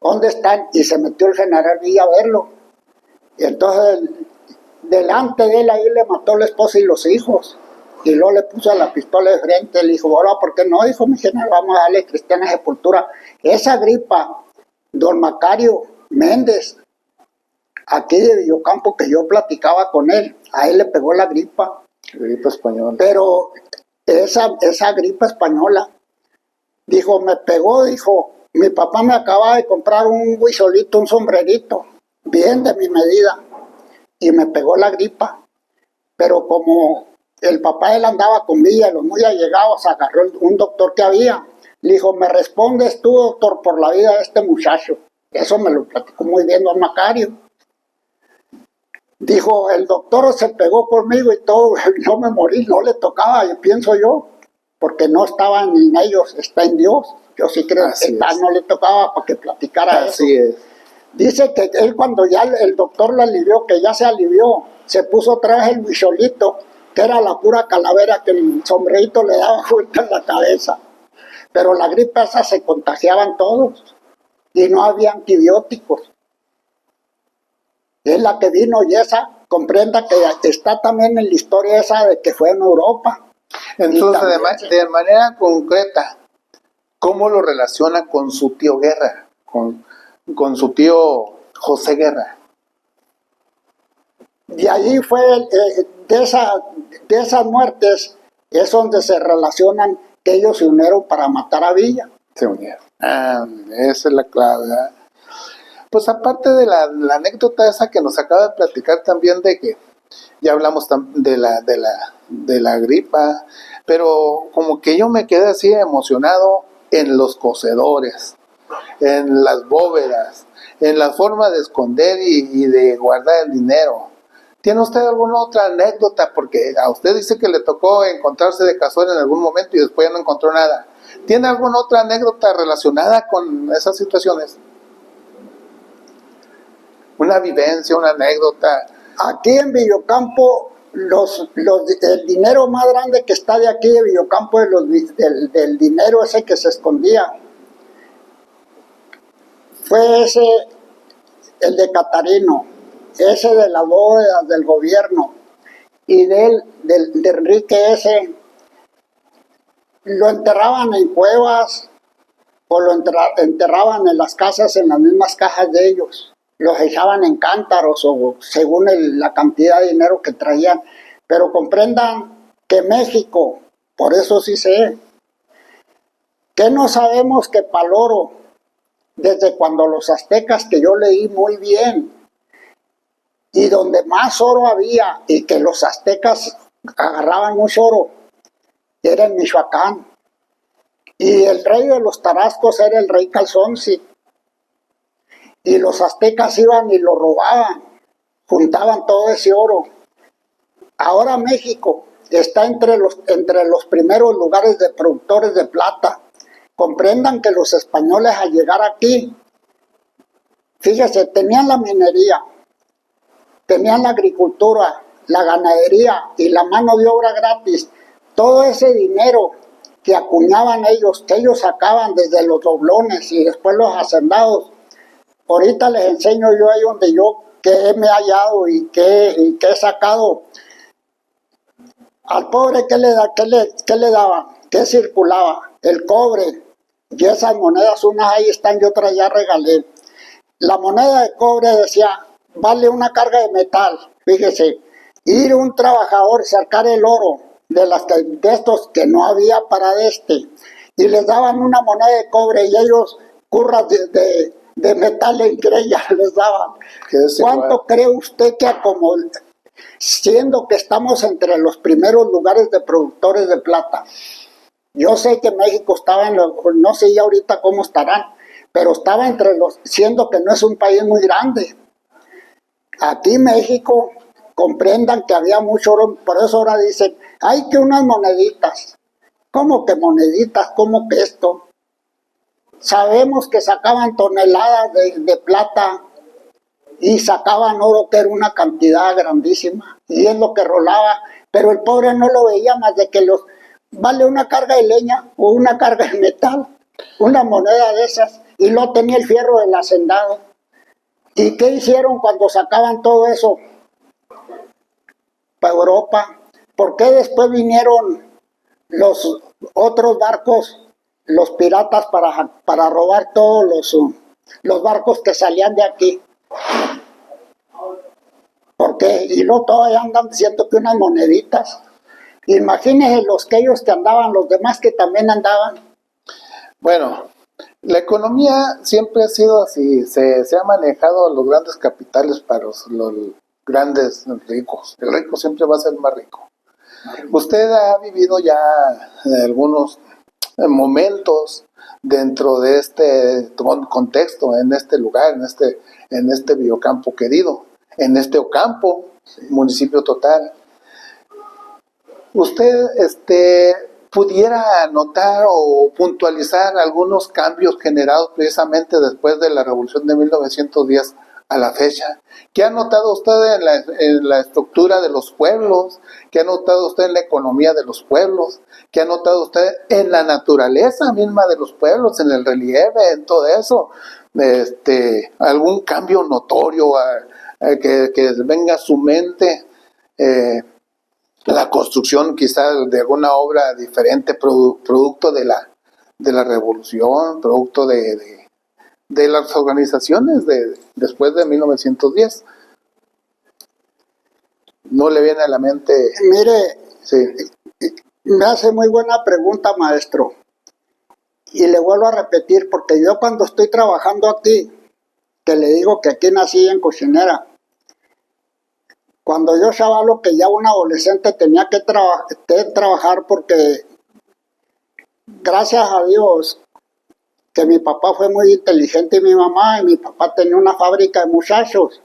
¿Dónde están? Y se metió el general Villa a verlo. Y entonces, delante de él, ahí le mató la esposa y los hijos. Y luego le puso la pistola de frente. Le dijo, ahora, ¿por qué no, hijo, mi general? Vamos a darle cristiana sepultura. Esa gripa, don Macario Méndez, aquí de Villocampo, que yo platicaba con él, a él le pegó la gripa. Gripa española. Pero esa gripa española, dijo, me pegó, dijo, mi papá me acaba de comprar un huisolito, un sombrerito, bien de mi medida, y me pegó la gripa. Pero como el papá él andaba con Villa, los muy allegados, agarró un doctor que había, le dijo, ¿me respondes tú, doctor, por la vida de este muchacho? Eso me lo platicó muy bien don Macario. Dijo, el doctor se pegó conmigo y todo, no me morí, no le tocaba, pienso yo, porque no estaba en ellos, está en Dios. Yo sí creo que no le tocaba para que platicara Así eso. Es. Dice que él cuando ya el doctor lo alivió, que ya se alivió, se puso otra vez el huicholito, que era la pura calavera que el sombrerito le daba vuelta en la cabeza. Pero la gripe esa se contagiaban todos y no había antibióticos. Es la que vino y esa, comprenda que está también en la historia esa de que fue en Europa. Entonces, de manera concreta, ¿cómo lo relaciona con su tío Guerra, con su tío José Guerra? De allí fue, de esas muertes, es donde se relacionan que ellos se unieron para matar a Villa. Se unieron. Esa es la clave, ¿verdad? Pues aparte de la anécdota esa que nos acaba de platicar también de que ya hablamos de la gripa, pero como que yo me quedé así emocionado en los cocedores, en las bóvedas, en la forma de esconder y de guardar el dinero. ¿Tiene usted alguna otra anécdota? Porque a usted dice que le tocó encontrarse de casual en algún momento y después ya no encontró nada. ¿Tiene alguna otra anécdota relacionada con esas situaciones? Una vivencia, una anécdota. Aquí en Villocampo, el dinero más grande que está de aquí de Villocampo es del dinero ese que se escondía. Fue ese, el de Catarino, ese de las bóvedas del gobierno, y de Enrique ese, lo enterraban en cuevas o lo enterraban en las casas, en las mismas cajas de ellos. Los echaban en cántaros o según la cantidad de dinero que traían. Pero comprendan que México, por eso sí sé, que no sabemos que Paloro, desde cuando los aztecas, que yo leí muy bien, y donde más oro había, y que los aztecas agarraban mucho oro, era en Michoacán. Y el rey de los tarascos era el rey Calzonsi. Y los aztecas iban y lo robaban, juntaban todo ese oro. Ahora México está entre los primeros lugares de productores de plata. Comprendan que los españoles al llegar aquí, fíjese, tenían la minería, tenían la agricultura, la ganadería y la mano de obra gratis. Todo ese dinero que acuñaban ellos, que ellos sacaban desde los doblones y después los hacendados. Ahorita les enseño yo ahí donde yo que me he hallado y que he sacado. Al pobre, ¿qué le daban? ¿Qué circulaba? El cobre. Y esas monedas, unas ahí están y otras ya regalé. La moneda de cobre decía, vale una carga de metal. Fíjese, ir un trabajador, sacar el oro de estos que no había para y les daban una moneda de cobre y ellos curras de metal en crella les daban. ¿Cuánto cree usted que siendo que estamos entre los primeros lugares de productores de plata? Yo sé que México estaba no sé ya ahorita cómo estarán, pero estaba siendo que no es un país muy grande. Aquí México, comprendan que había mucho oro, por eso ahora dicen, hay que unas moneditas. ¿Cómo que moneditas? ¿Cómo que esto? Sabemos que sacaban toneladas de plata y sacaban oro, que era una cantidad grandísima, y es lo que rolaba, pero el pobre no lo veía más de que vale una carga de leña o una carga de metal, una moneda de esas, y no tenía el fierro del hacendado. ¿Y qué hicieron cuando sacaban todo eso para Europa? ¿Por qué después vinieron los otros barcos, los piratas, para robar todos los barcos que salían de aquí? ¿Por qué? Y no todavía andan diciendo que unas moneditas. Imagínense aquellos que andaban, los demás que también andaban. Bueno, la economía siempre ha sido así, se ha manejado los grandes capitales para los grandes ricos. El rico siempre va a ser más rico. Usted ha vivido ya algunos momentos dentro de este contexto, en este lugar, en este Villocampo querido, en este Ocampo, municipio total. ¿Usted pudiera notar o puntualizar algunos cambios generados precisamente después de la Revolución de 1910 a la fecha? ¿Qué ha notado usted en la estructura de los pueblos? ¿Qué ha notado usted en la economía de los pueblos? ¿Qué ha notado usted en la naturaleza misma de los pueblos, en el relieve, en todo eso? ¿Algún cambio notorio, que venga a su mente la construcción quizás de alguna obra diferente, producto de la revolución, producto de las organizaciones después de 1910. ¿No le viene a la mente? Mire, Sí. me hace muy buena pregunta, maestro. Y le vuelvo a repetir, porque yo cuando estoy trabajando aquí, que le digo que aquí nací en Cochinera, cuando yo chavalo, que ya un adolescente tenía que trabajar, porque gracias a Dios que mi papá fue muy inteligente y mi mamá, y mi papá tenía una fábrica de muchachos,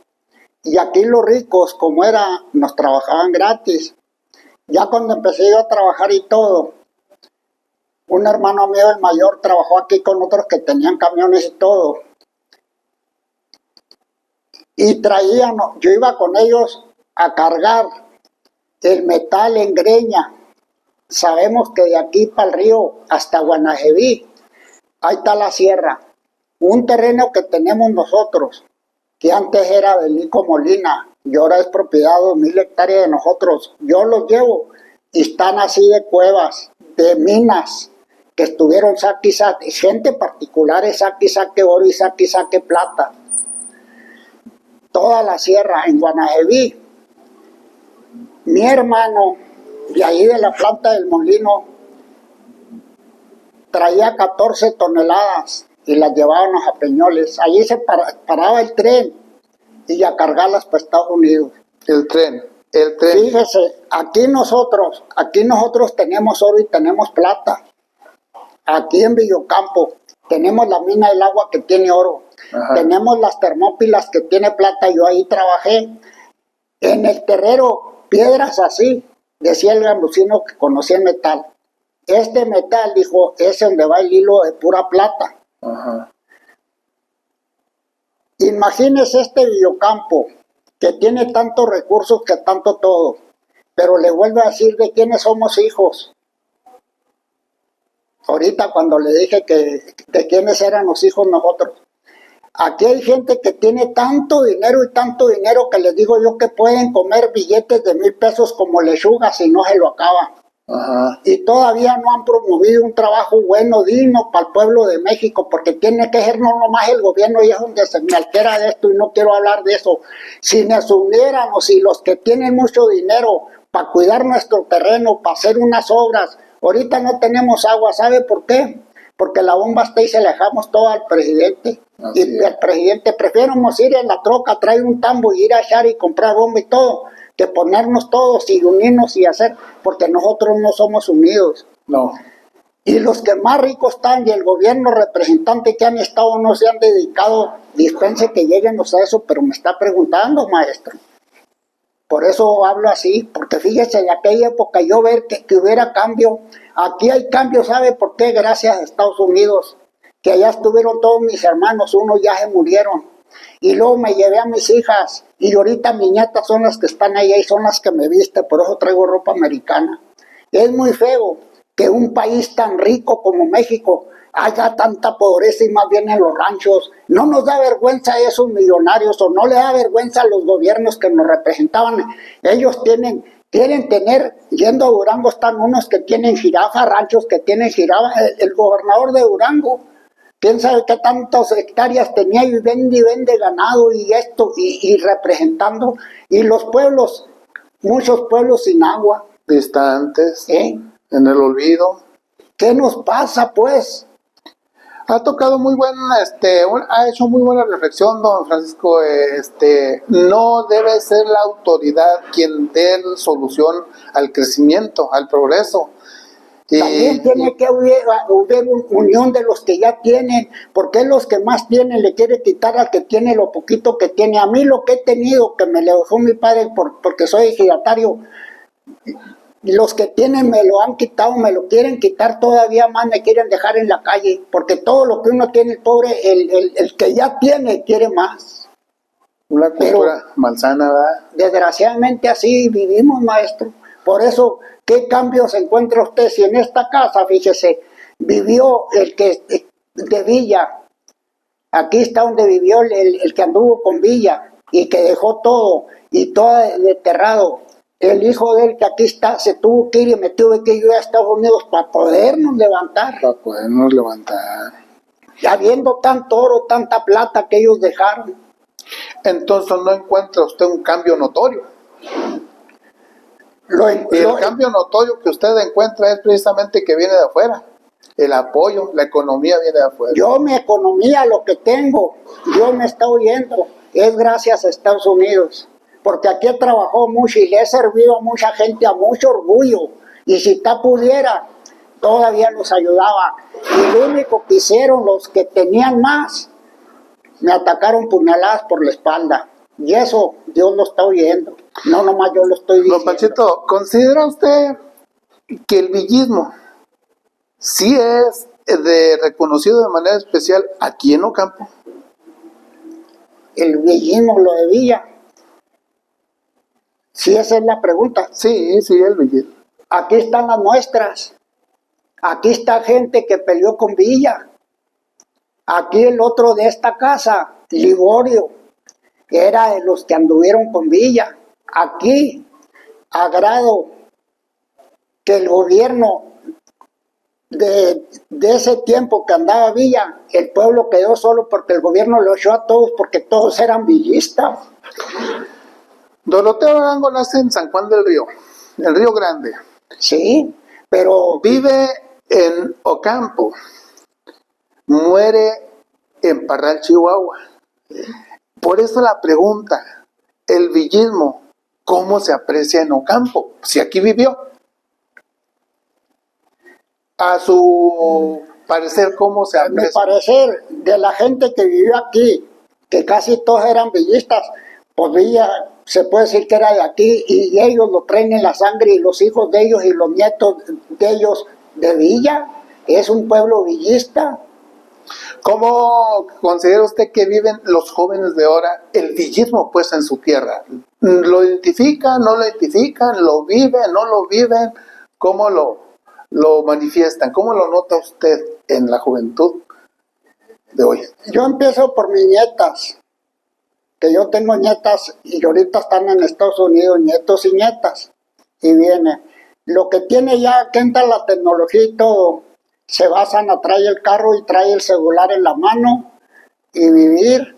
y aquí los ricos, como era, nos trabajaban gratis. Ya cuando empecé yo a trabajar y todo, un hermano mío, el mayor, trabajó aquí con otros que tenían camiones y todo. Y traían, yo iba con ellos a cargar el metal en greña. Sabemos que de aquí para el río hasta Guanajeví, ahí está la sierra. Un terreno que tenemos nosotros, que antes era de Lico Molina, y ahora es propiedad de 2,000 hectáreas de nosotros. Yo los llevo y están así de cuevas, de minas, que estuvieron saque y saque, gente particular, saque y saque oro y saque plata. Toda la sierra en Guanajeví. Mi hermano, de ahí de la planta del molino, traía 14 toneladas y las llevábamos a Peñoles. Allí se paraba el tren y a cargarlas para Estados Unidos. El tren. Fíjese, aquí nosotros tenemos oro y tenemos plata. Aquí en Villocampo tenemos la mina del agua que tiene oro. Ajá. Tenemos las termópilas que tiene plata. Yo ahí trabajé. En el terrero, piedras así, decía el gambusino que conocía el metal. Este metal, dijo, es donde va el hilo de pura plata. Ajá. Imagínese este Villocampo, que tiene tantos recursos, que tanto todo, pero le vuelvo a decir de quiénes somos hijos. Ahorita cuando le dije que de quiénes eran los hijos nosotros. Aquí hay gente que tiene tanto dinero y tanto dinero que les digo yo que pueden comer billetes de 1,000 pesos como lechugas si no se lo acaban. Ajá. Y todavía no han promovido un trabajo bueno, digno para el pueblo de México, porque tiene que ser no nomás el gobierno, y es donde se me altera de esto y no quiero hablar de eso. Si nos uniéramos y los que tienen mucho dinero para cuidar nuestro terreno, para hacer unas obras, ahorita no tenemos agua, ¿sabe por qué? Porque la bomba está y se la dejamos todo al presidente. Así y el presidente, prefiéramos ir en la troca, traer un tambo y ir a echar y comprar bomba y todo, que ponernos todos y unirnos y hacer, porque nosotros no somos unidos. No. Y los que más ricos están y el gobierno representante que han estado no se han dedicado, dispense que lleguen a eso, pero me está preguntando, maestro. Por eso hablo así, porque fíjese, en aquella época yo ver que hubiera cambio. Aquí hay cambio, ¿sabe por qué? Gracias a Estados Unidos, que allá estuvieron todos mis hermanos, unos ya se murieron. Y luego me llevé a mis hijas, y ahorita mis nietas son las que están allá y son las que me visten, por eso traigo ropa americana. Es muy feo que un país tan rico como México haya tanta pobreza y más bien en los ranchos. No nos da vergüenza a esos millonarios, o no le da vergüenza a los gobiernos que nos representaban. Ellos quieren tener, yendo a Durango están unos que tienen jirafa, ranchos que tienen jirafa. El gobernador de Durango, quién sabe qué tantas hectáreas tenía y vende ganado y esto, y representando. Y los pueblos, muchos pueblos sin agua. Distantes, en el olvido. ¿Qué nos pasa, pues? Ha tocado muy ha hecho muy buena reflexión, don Francisco. No debe ser la autoridad quien dé solución al crecimiento, al progreso. También tiene que haber una unión de los que ya tienen, porque los que más tienen le quiere quitar al que tiene lo poquito que tiene. A mí lo que he tenido, que me lo dejó mi padre porque soy ejidatario, los que tienen me lo han quitado, me lo quieren quitar todavía más, me quieren dejar en la calle, porque todo lo que uno tiene, el pobre, el que ya tiene, quiere más. Una cultura malsana, ¿verdad? Desgraciadamente así vivimos, maestro. Por eso, ¿qué cambios encuentra usted? Si en esta casa, fíjese, vivió el que de Villa, aquí está donde vivió el que anduvo con Villa, y que dejó todo y todo desterrado. El hijo de él que aquí está se tuvo que ir y me tuve que ir a Estados Unidos para podernos levantar. Para podernos levantar. Y habiendo tanto oro, tanta plata que ellos dejaron. Entonces no encuentra usted un cambio notorio. El cambio notorio que usted encuentra es precisamente que viene de afuera. El apoyo, la economía viene de afuera. Yo mi economía, lo que tengo, yo me está oyendo, es gracias a Estados Unidos. Porque aquí he trabajado mucho y le he servido a mucha gente a mucho orgullo. Y si está pudiera, todavía los ayudaba. Y lo único que hicieron los que tenían más, me atacaron puñaladas por la espalda. Y eso Dios lo está oyendo. No nomás yo lo estoy diciendo. Don Panchito, ¿considera usted que el villismo sí es reconocido de manera especial aquí en Ocampo? El villismo, lo de Villa. Sí, esa es la pregunta. Sí, el villismo. Aquí están las muestras. Aquí está gente que peleó con Villa. Aquí el otro de esta casa, Liborio, que era de los que anduvieron con Villa. Aquí, a grado que el gobierno de ese tiempo que andaba Villa, el pueblo quedó solo porque el gobierno lo echó a todos porque todos eran villistas. Doroteo Arango nace en San Juan del Río, el Río Grande. Sí, pero vive en Ocampo, muere en Parral, Chihuahua. Por eso la pregunta, el villismo, ¿cómo se aprecia en Ocampo? Si aquí vivió. A su parecer, ¿cómo se aprecia? A mi parecer, de la gente que vivió aquí, que casi todos eran villistas, pues Villa se puede decir que era de aquí y ellos lo traen en la sangre y los hijos de ellos y los nietos de ellos de Villa. Es un pueblo villista. ¿Cómo considera usted que viven los jóvenes de ahora el villismo pues en su tierra? ¿Lo identifican, no lo identifican, lo viven, no lo viven? ¿Cómo lo manifiestan? ¿Cómo lo nota usted en la juventud de hoy? Yo empiezo por mis nietas, que yo tengo nietas y ahorita están en Estados Unidos, nietos y nietas, y viene. Lo que tiene ya que entra la tecnología y todo, se basan a traer el carro y trae el celular en la mano y vivir.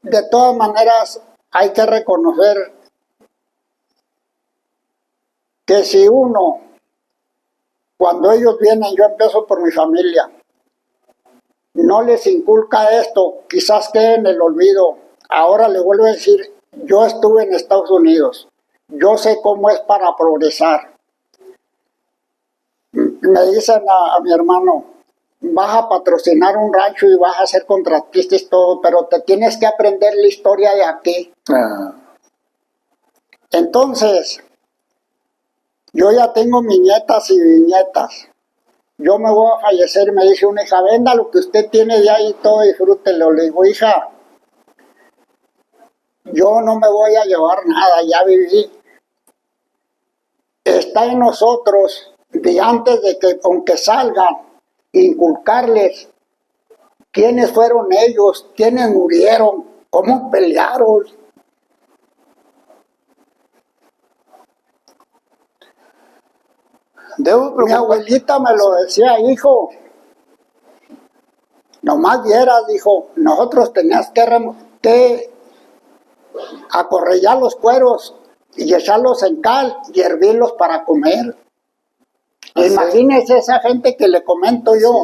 De todas maneras, hay que reconocer que si uno, cuando ellos vienen, yo empiezo por mi familia, no les inculca esto, quizás quede en el olvido. Ahora le vuelvo a decir, yo estuve en Estados Unidos, yo sé cómo es para progresar. Me dicen a mi hermano, vas a patrocinar un rancho y vas a ser contratista y todo, pero te tienes que aprender la historia de aquí. Entonces, yo ya tengo mis nietas y bisnietas. Yo me voy a fallecer, me dice una hija, venda lo que usted tiene de ahí y todo, disfrútelo. Le digo, hija, yo no me voy a llevar nada, ya viví. Está en nosotros, de antes de que, aunque salgan, inculcarles quiénes fueron ellos, quiénes murieron, cómo pelearon. Mi abuelita me lo decía, hijo, nomás vieras, dijo, nosotros tenías que acorrellar los cueros y echarlos en cal y hervirlos para comer. Imagínese esa gente que le comento yo,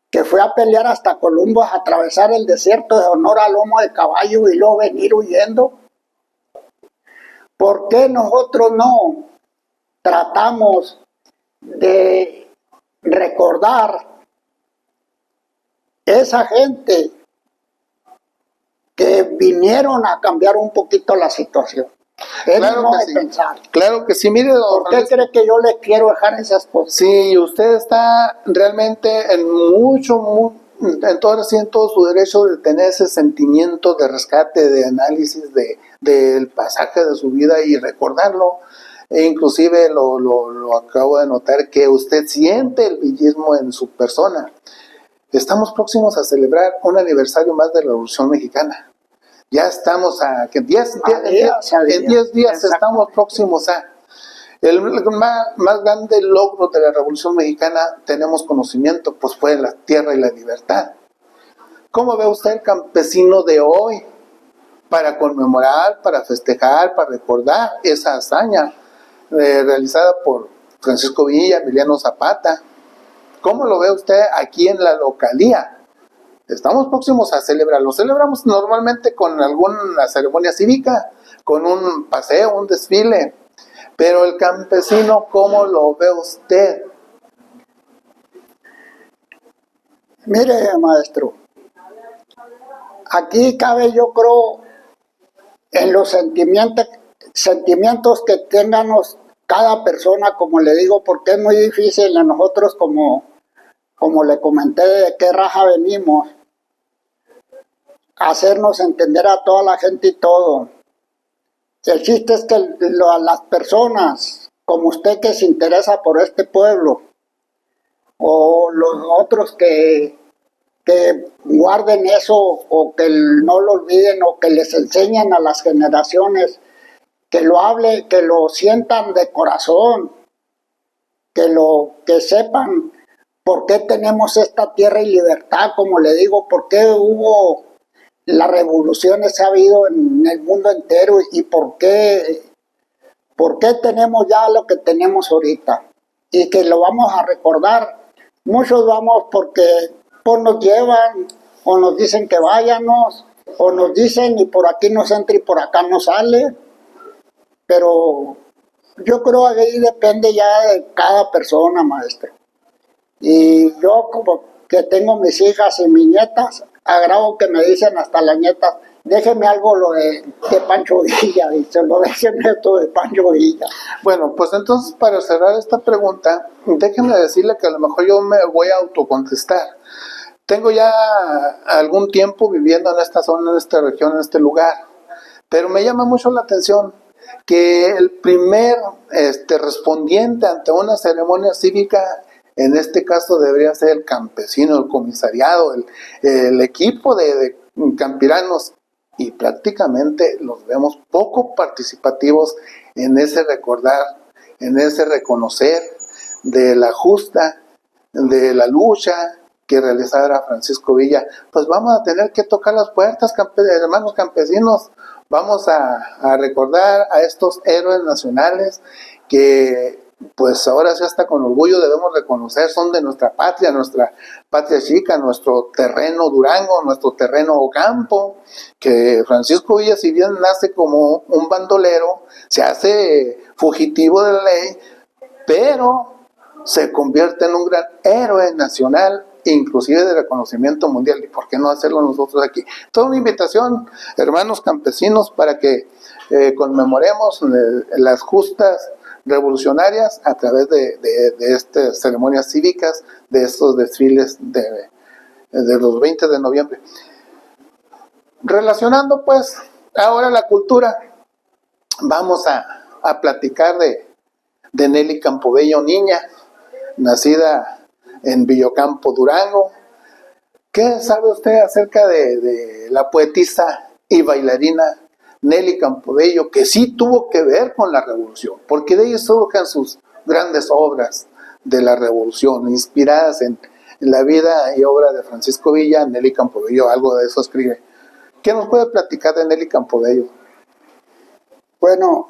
que fue a pelear hasta Columbus, a atravesar el desierto de honor a lomo de caballo y luego venir huyendo. ¿Por qué nosotros no tratamos de recordar esa gente que vinieron a cambiar un poquito la situación? Claro que sí. Pensar. Claro que sí, mire, ¿Por qué cree que yo le quiero dejar esas cosas? Sí, usted está realmente en en todo su derecho de tener ese sentimiento de rescate, de análisis del pasaje de su vida y recordarlo. E inclusive lo acabo de notar que usted siente el villismo en su persona. Estamos próximos a celebrar un aniversario más de la Revolución Mexicana. Ya estamos en 10 días estamos próximos a... El más grande logro de la Revolución Mexicana, tenemos conocimiento, pues fue la tierra y la libertad. ¿Cómo ve usted el campesino de hoy para conmemorar, para festejar, para recordar esa hazaña realizada por Francisco Villa, Emiliano Zapata? ¿Cómo lo ve usted aquí en la localía? Estamos próximos a celebrarlo. Celebramos normalmente con alguna ceremonia cívica, con un paseo, un desfile. Pero el campesino, ¿cómo lo ve usted? Mire, maestro, aquí cabe, yo creo, en los sentimientos que tengamos cada persona, como le digo, porque es muy difícil a nosotros, como le comenté, de qué raza venimos, hacernos entender a toda la gente y todo. El chiste es que las personas, como usted que se interesa por este pueblo, o los otros que guarden eso, o que no lo olviden, o que les enseñen a las generaciones, que lo hablen, que lo sientan de corazón, que sepan por qué tenemos esta tierra y libertad, como le digo, por qué hubo las revoluciones ha habido en el mundo entero y por qué tenemos ya lo que tenemos ahorita, y que lo vamos a recordar. Muchos vamos porque pues nos llevan, o nos dicen que váyanos, o nos dicen y por aquí nos entra y por acá no sale, pero yo creo que ahí depende ya de cada persona, maestro. Y yo, como que tengo mis hijas y mis nietas, agravo que me dicen hasta las nietas, déjeme algo lo de Pancho Villa, dice, déjeme esto de Pancho Villa. Bueno, pues entonces, para cerrar esta pregunta, déjeme decirle que a lo mejor yo me voy a autocontestar. Tengo ya algún tiempo viviendo en esta zona, en esta región, en este lugar, pero me llama mucho la atención que el primer respondiente ante una ceremonia cívica, en este caso debería ser el campesino, el comisariado, el equipo de campiranos, y prácticamente los vemos poco participativos en ese recordar, en ese reconocer de la justa, de la lucha que realizara Francisco Villa. Pues vamos a tener que tocar las puertas, hermanos campesinos, vamos a recordar a estos héroes nacionales que pues ahora sí hasta con orgullo debemos reconocer, son de nuestra patria chica, nuestro terreno Durango, nuestro terreno Ocampo, que Francisco Villa, si bien nace como un bandolero, se hace fugitivo de la ley, pero se convierte en un gran héroe nacional, inclusive de reconocimiento mundial. ¿Y por qué no hacerlo nosotros aquí? Toda una invitación, hermanos campesinos, para que conmemoremos las justas revolucionarias a través de estas ceremonias cívicas, de estos desfiles de los 20 de noviembre. Relacionando pues ahora la cultura, vamos a platicar de Nelly Campobello Niña, nacida en Villocampo, Durango. ¿Qué sabe usted acerca de la poetisa y bailarina Nelly Campobello, que sí tuvo que ver con la revolución? Porque de ella surgen sus grandes obras de la revolución, inspiradas en la vida y obra de Francisco Villa. Nelly Campobello algo de eso escribe. ¿Qué nos puede platicar de Nelly Campobello? Bueno,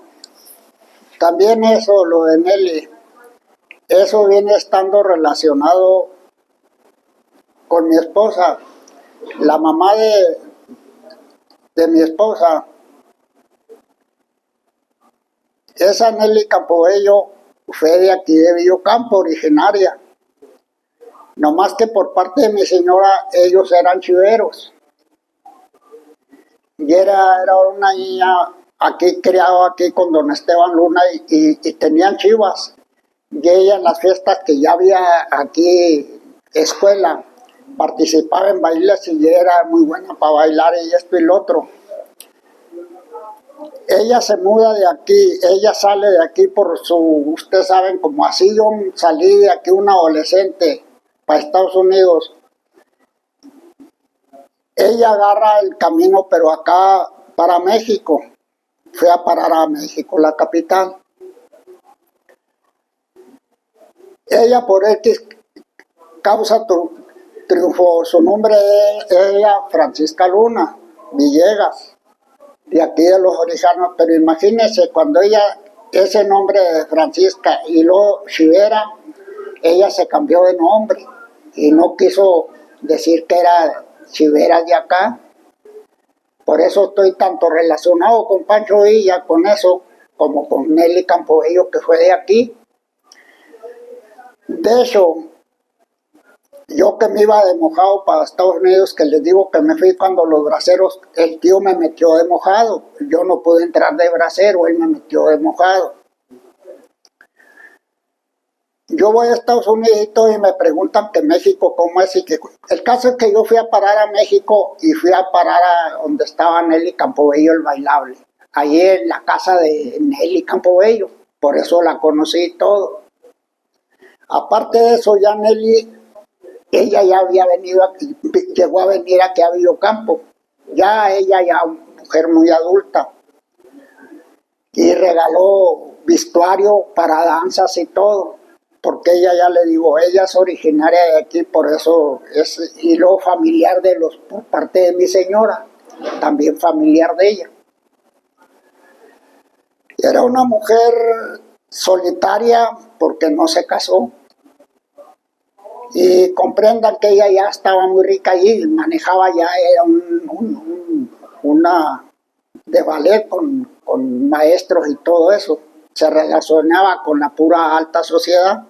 también eso, lo de Nelly, eso viene estando relacionado con mi esposa. La mamá de mi esposa, esa Nelly Campobello, fue de aquí de Villocampo, originaria. No más que por parte de mi señora, ellos eran chiveros. Y era una niña aquí, criada aquí con don Esteban Luna, y tenían chivas. Y ella en las fiestas que ya había aquí, escuela, participaba en bailes y era muy buena para bailar y esto y lo otro. Ella se muda de aquí, ella sale de aquí ustedes saben, como así yo salí de aquí un adolescente para Estados Unidos. ella agarra el camino, pero acá para México. Fue a parar a México, la capital. Ella por X causa triunfó. Su nombre es ella, Francisca Luna Villegas, de aquí de los originarios. Pero imagínense, cuando ella, ese nombre de Francisca y luego Chivera, ella se cambió de nombre y no quiso decir que era Chivera de acá. Por eso estoy tanto relacionado con Pancho Villa, con eso, como con Nelly Campobello, que fue de aquí. De hecho, yo que me iba de mojado para Estados Unidos, que les digo que me fui cuando los braceros, el tío me metió de mojado. Yo no pude entrar de bracero, él me metió de mojado. Yo voy a Estados Unidos y me preguntan que México cómo es. Y que el caso es que yo fui a parar a México y fui a parar a donde estaba Nelly Campobello, el bailable. Ahí en la casa de Nelly Campobello. Por eso la conocí y todo. Aparte de eso, ya Nelly, ella ya había venido aquí, llegó a venir aquí a Villocampo. Ya ella, ya una mujer muy adulta. Y regaló vestuario para danzas y todo. Porque ella, ya le digo, ella es originaria de aquí, por eso es hilo familiar de los, por parte de mi señora, también familiar de ella. Era una mujer solitaria porque no se casó. Y comprendan que ella ya estaba muy rica allí, manejaba ya, era una de ballet con maestros y todo eso. Se relacionaba con la pura alta sociedad.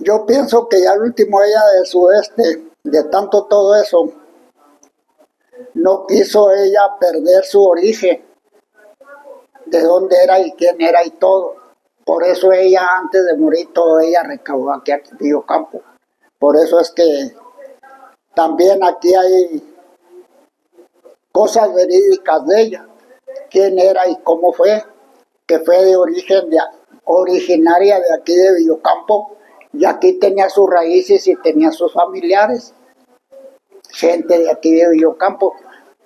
Yo pienso que ya al último ella del sudeste, de tanto todo eso, no quiso ella perder su origen, de dónde era y quién era y todo. Por eso ella, antes de morir, todo ella recaudó aquí en Villocampo. Por eso es que también aquí hay cosas verídicas de ella, quién era y cómo fue, que fue de origen, originaria de aquí de Villocampo, y aquí tenía sus raíces y tenía sus familiares, gente de aquí de Villocampo.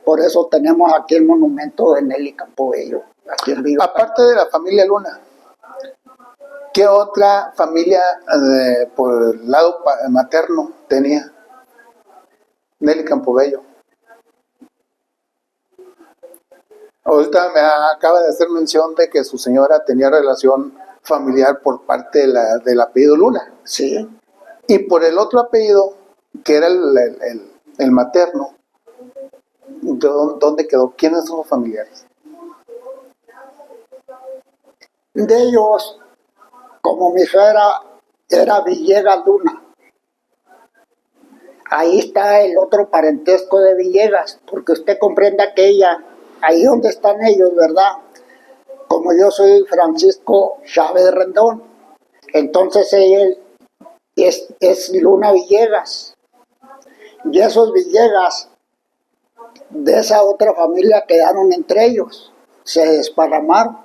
Por eso tenemos aquí el monumento de Nelly Campobello, aquí en Villocampo. Aparte de la familia Luna, ¿qué otra familia por el lado materno tenía Nelly Campobello? Ahorita me acaba de hacer mención de que su señora tenía relación familiar por parte del apellido Luna. Sí. Y por el otro apellido, que era el materno, ¿dónde quedó? ¿Quiénes son los familiares? De ellos, como mi suegra era Villegas Luna, ahí está el otro parentesco de Villegas, porque usted comprenda que ella, ahí donde están ellos, ¿verdad? Como yo soy Francisco Chávez Rendón, entonces él es Luna Villegas. Y esos Villegas de esa otra familia quedaron entre ellos, se desparramaron.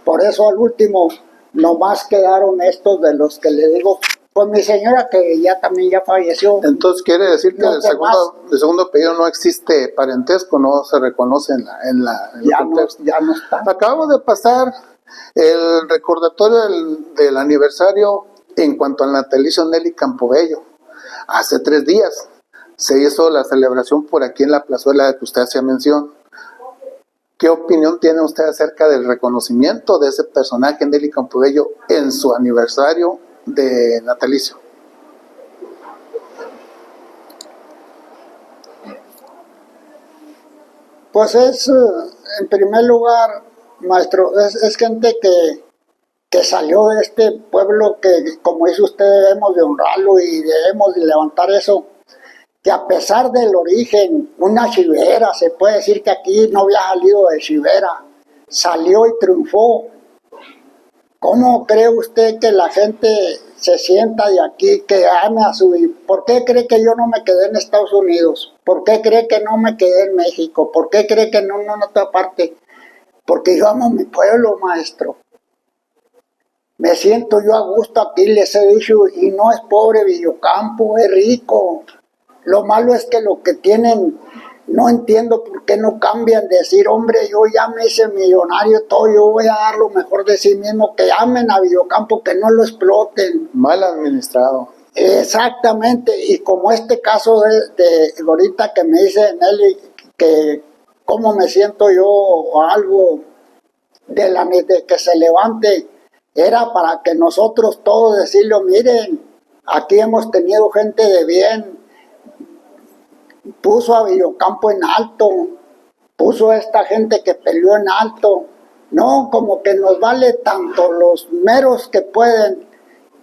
Por eso al último nomás quedaron estos de los que le digo, pues mi señora que ya también ya falleció. Entonces quiere decir que el segundo apellido no existe parentesco, no se reconoce en el contexto. Ya no está. Acabamos de pasar el recordatorio del aniversario en cuanto al natalicio Nelly Campobello. Hace 3 días se hizo la celebración por aquí en la plazuela de que usted hacía mención. ¿Qué opinión tiene usted acerca del reconocimiento de ese personaje, Nelly Campobello, en su aniversario de natalicio? Pues es, en primer lugar, maestro, es gente que salió de este pueblo que, como dice usted, debemos de honrarlo y debemos de levantar eso, que a pesar del origen, una chivera, se puede decir que aquí no había salido de chivera, salió y triunfó. ¿Cómo cree usted que la gente se sienta de aquí, que ame a su... ¿Por qué cree que yo no me quedé en Estados Unidos? ¿Por qué cree que no me quedé en México? ¿Por qué cree que no en otra parte? Porque yo amo mi pueblo, maestro. Me siento yo a gusto aquí, les he dicho, y no es pobre Villocampo, es rico. Lo malo es que lo que tienen, no entiendo por qué no cambian, decir, hombre, yo ya me hice millonario, todo, yo voy a dar lo mejor de sí mismo, que amen a Villocampo, que no lo exploten. Mal administrado. Exactamente, y como este caso de ahorita que me dice Nelly, que cómo me siento yo o algo de que se levante, era para que nosotros todos decirlo, miren, aquí hemos tenido gente de bien, puso a Villocampo en alto, puso a esta gente que peleó en alto, no como que nos vale tanto los meros que pueden,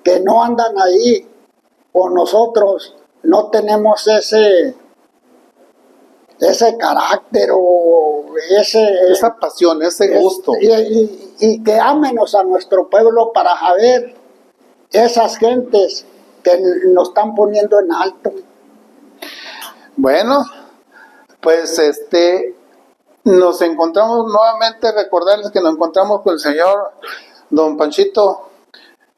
que no andan ahí, o nosotros no tenemos ese carácter o esa pasión, ese gusto. Y que ámenos a nuestro pueblo para saber esas gentes que nos están poniendo en alto. Bueno, pues nos encontramos nuevamente, recordarles que nos encontramos con el señor don Panchito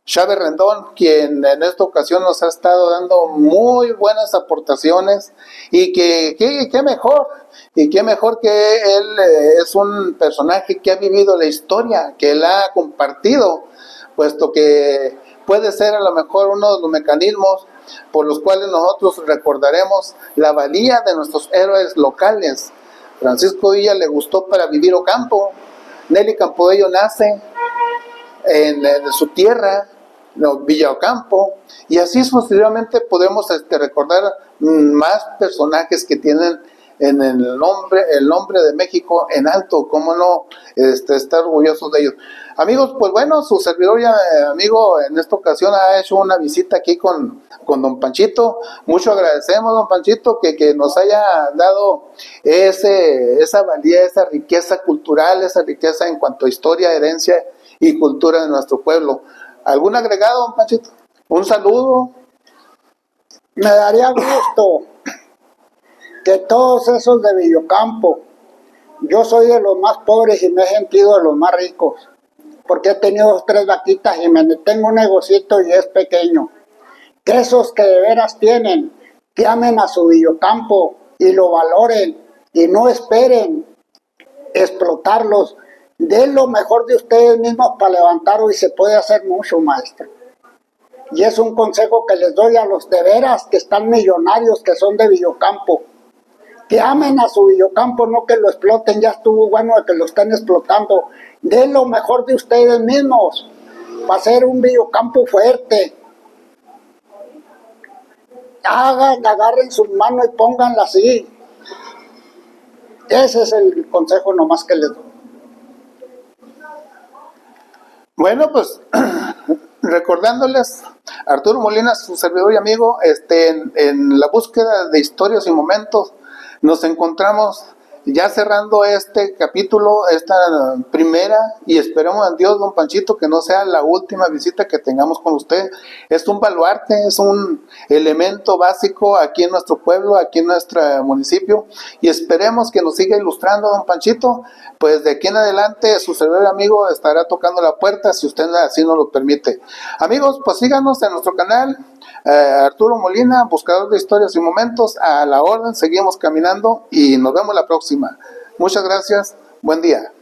Chávez Rendón, quien en esta ocasión nos ha estado dando muy buenas aportaciones y que qué mejor, y qué mejor que él es un personaje que ha vivido la historia, que él ha compartido, puesto que puede ser a lo mejor uno de los mecanismos por los cuales nosotros recordaremos la valía de nuestros héroes locales. Francisco Villa le gustó para vivir Ocampo, Nelly Campobello nace en su tierra, Villa Ocampo, y así sucesivamente podemos recordar más personajes que tienen en el nombre de México en alto, cómo no estar orgullosos de ellos. Amigos, pues bueno, su servidor y amigo en esta ocasión ha hecho una visita aquí con don Panchito. Mucho agradecemos, don Panchito, que nos haya dado esa valía, esa riqueza cultural, esa riqueza en cuanto a historia, herencia y cultura de nuestro pueblo. ¿Algún agregado, don Panchito? ¿Un saludo? Me daría gusto que todos esos de Villocampo, yo soy de los más pobres y me he sentido de los más ricos, porque he tenido 2 o 3 vaquitas y tengo un negocito y es pequeño. Que esos que de veras tienen, que amen a su Villocampo y lo valoren y no esperen explotarlos. Den lo mejor de ustedes mismos para levantarlo y se puede hacer mucho, maestro. Y es un consejo que les doy a los de veras que están millonarios, que son de Villocampo. Que amen a su Villocampo, no que lo exploten, ya estuvo bueno de que lo estén explotando. Den lo mejor de ustedes mismos para hacer un Villocampo fuerte. Agarren su mano y pónganla así. Ese es el consejo nomás que les doy. Bueno, pues recordándoles, Arturo Molina, su servidor y amigo, en la búsqueda de historias y momentos, nos encontramos ya cerrando este capítulo, esta primera, y esperamos en Dios, don Panchito, que no sea la última visita que tengamos con usted. Es un baluarte, es un elemento básico aquí en nuestro pueblo, aquí en nuestro municipio, y esperemos que nos siga ilustrando, don Panchito. Pues de aquí en adelante su servidor amigo estará tocando la puerta si usted así nos lo permite. Amigos, pues síganos en nuestro canal, Arturo Molina, buscador de historias y momentos, a la orden. Seguimos caminando y nos vemos la próxima. Muchas gracias, buen día.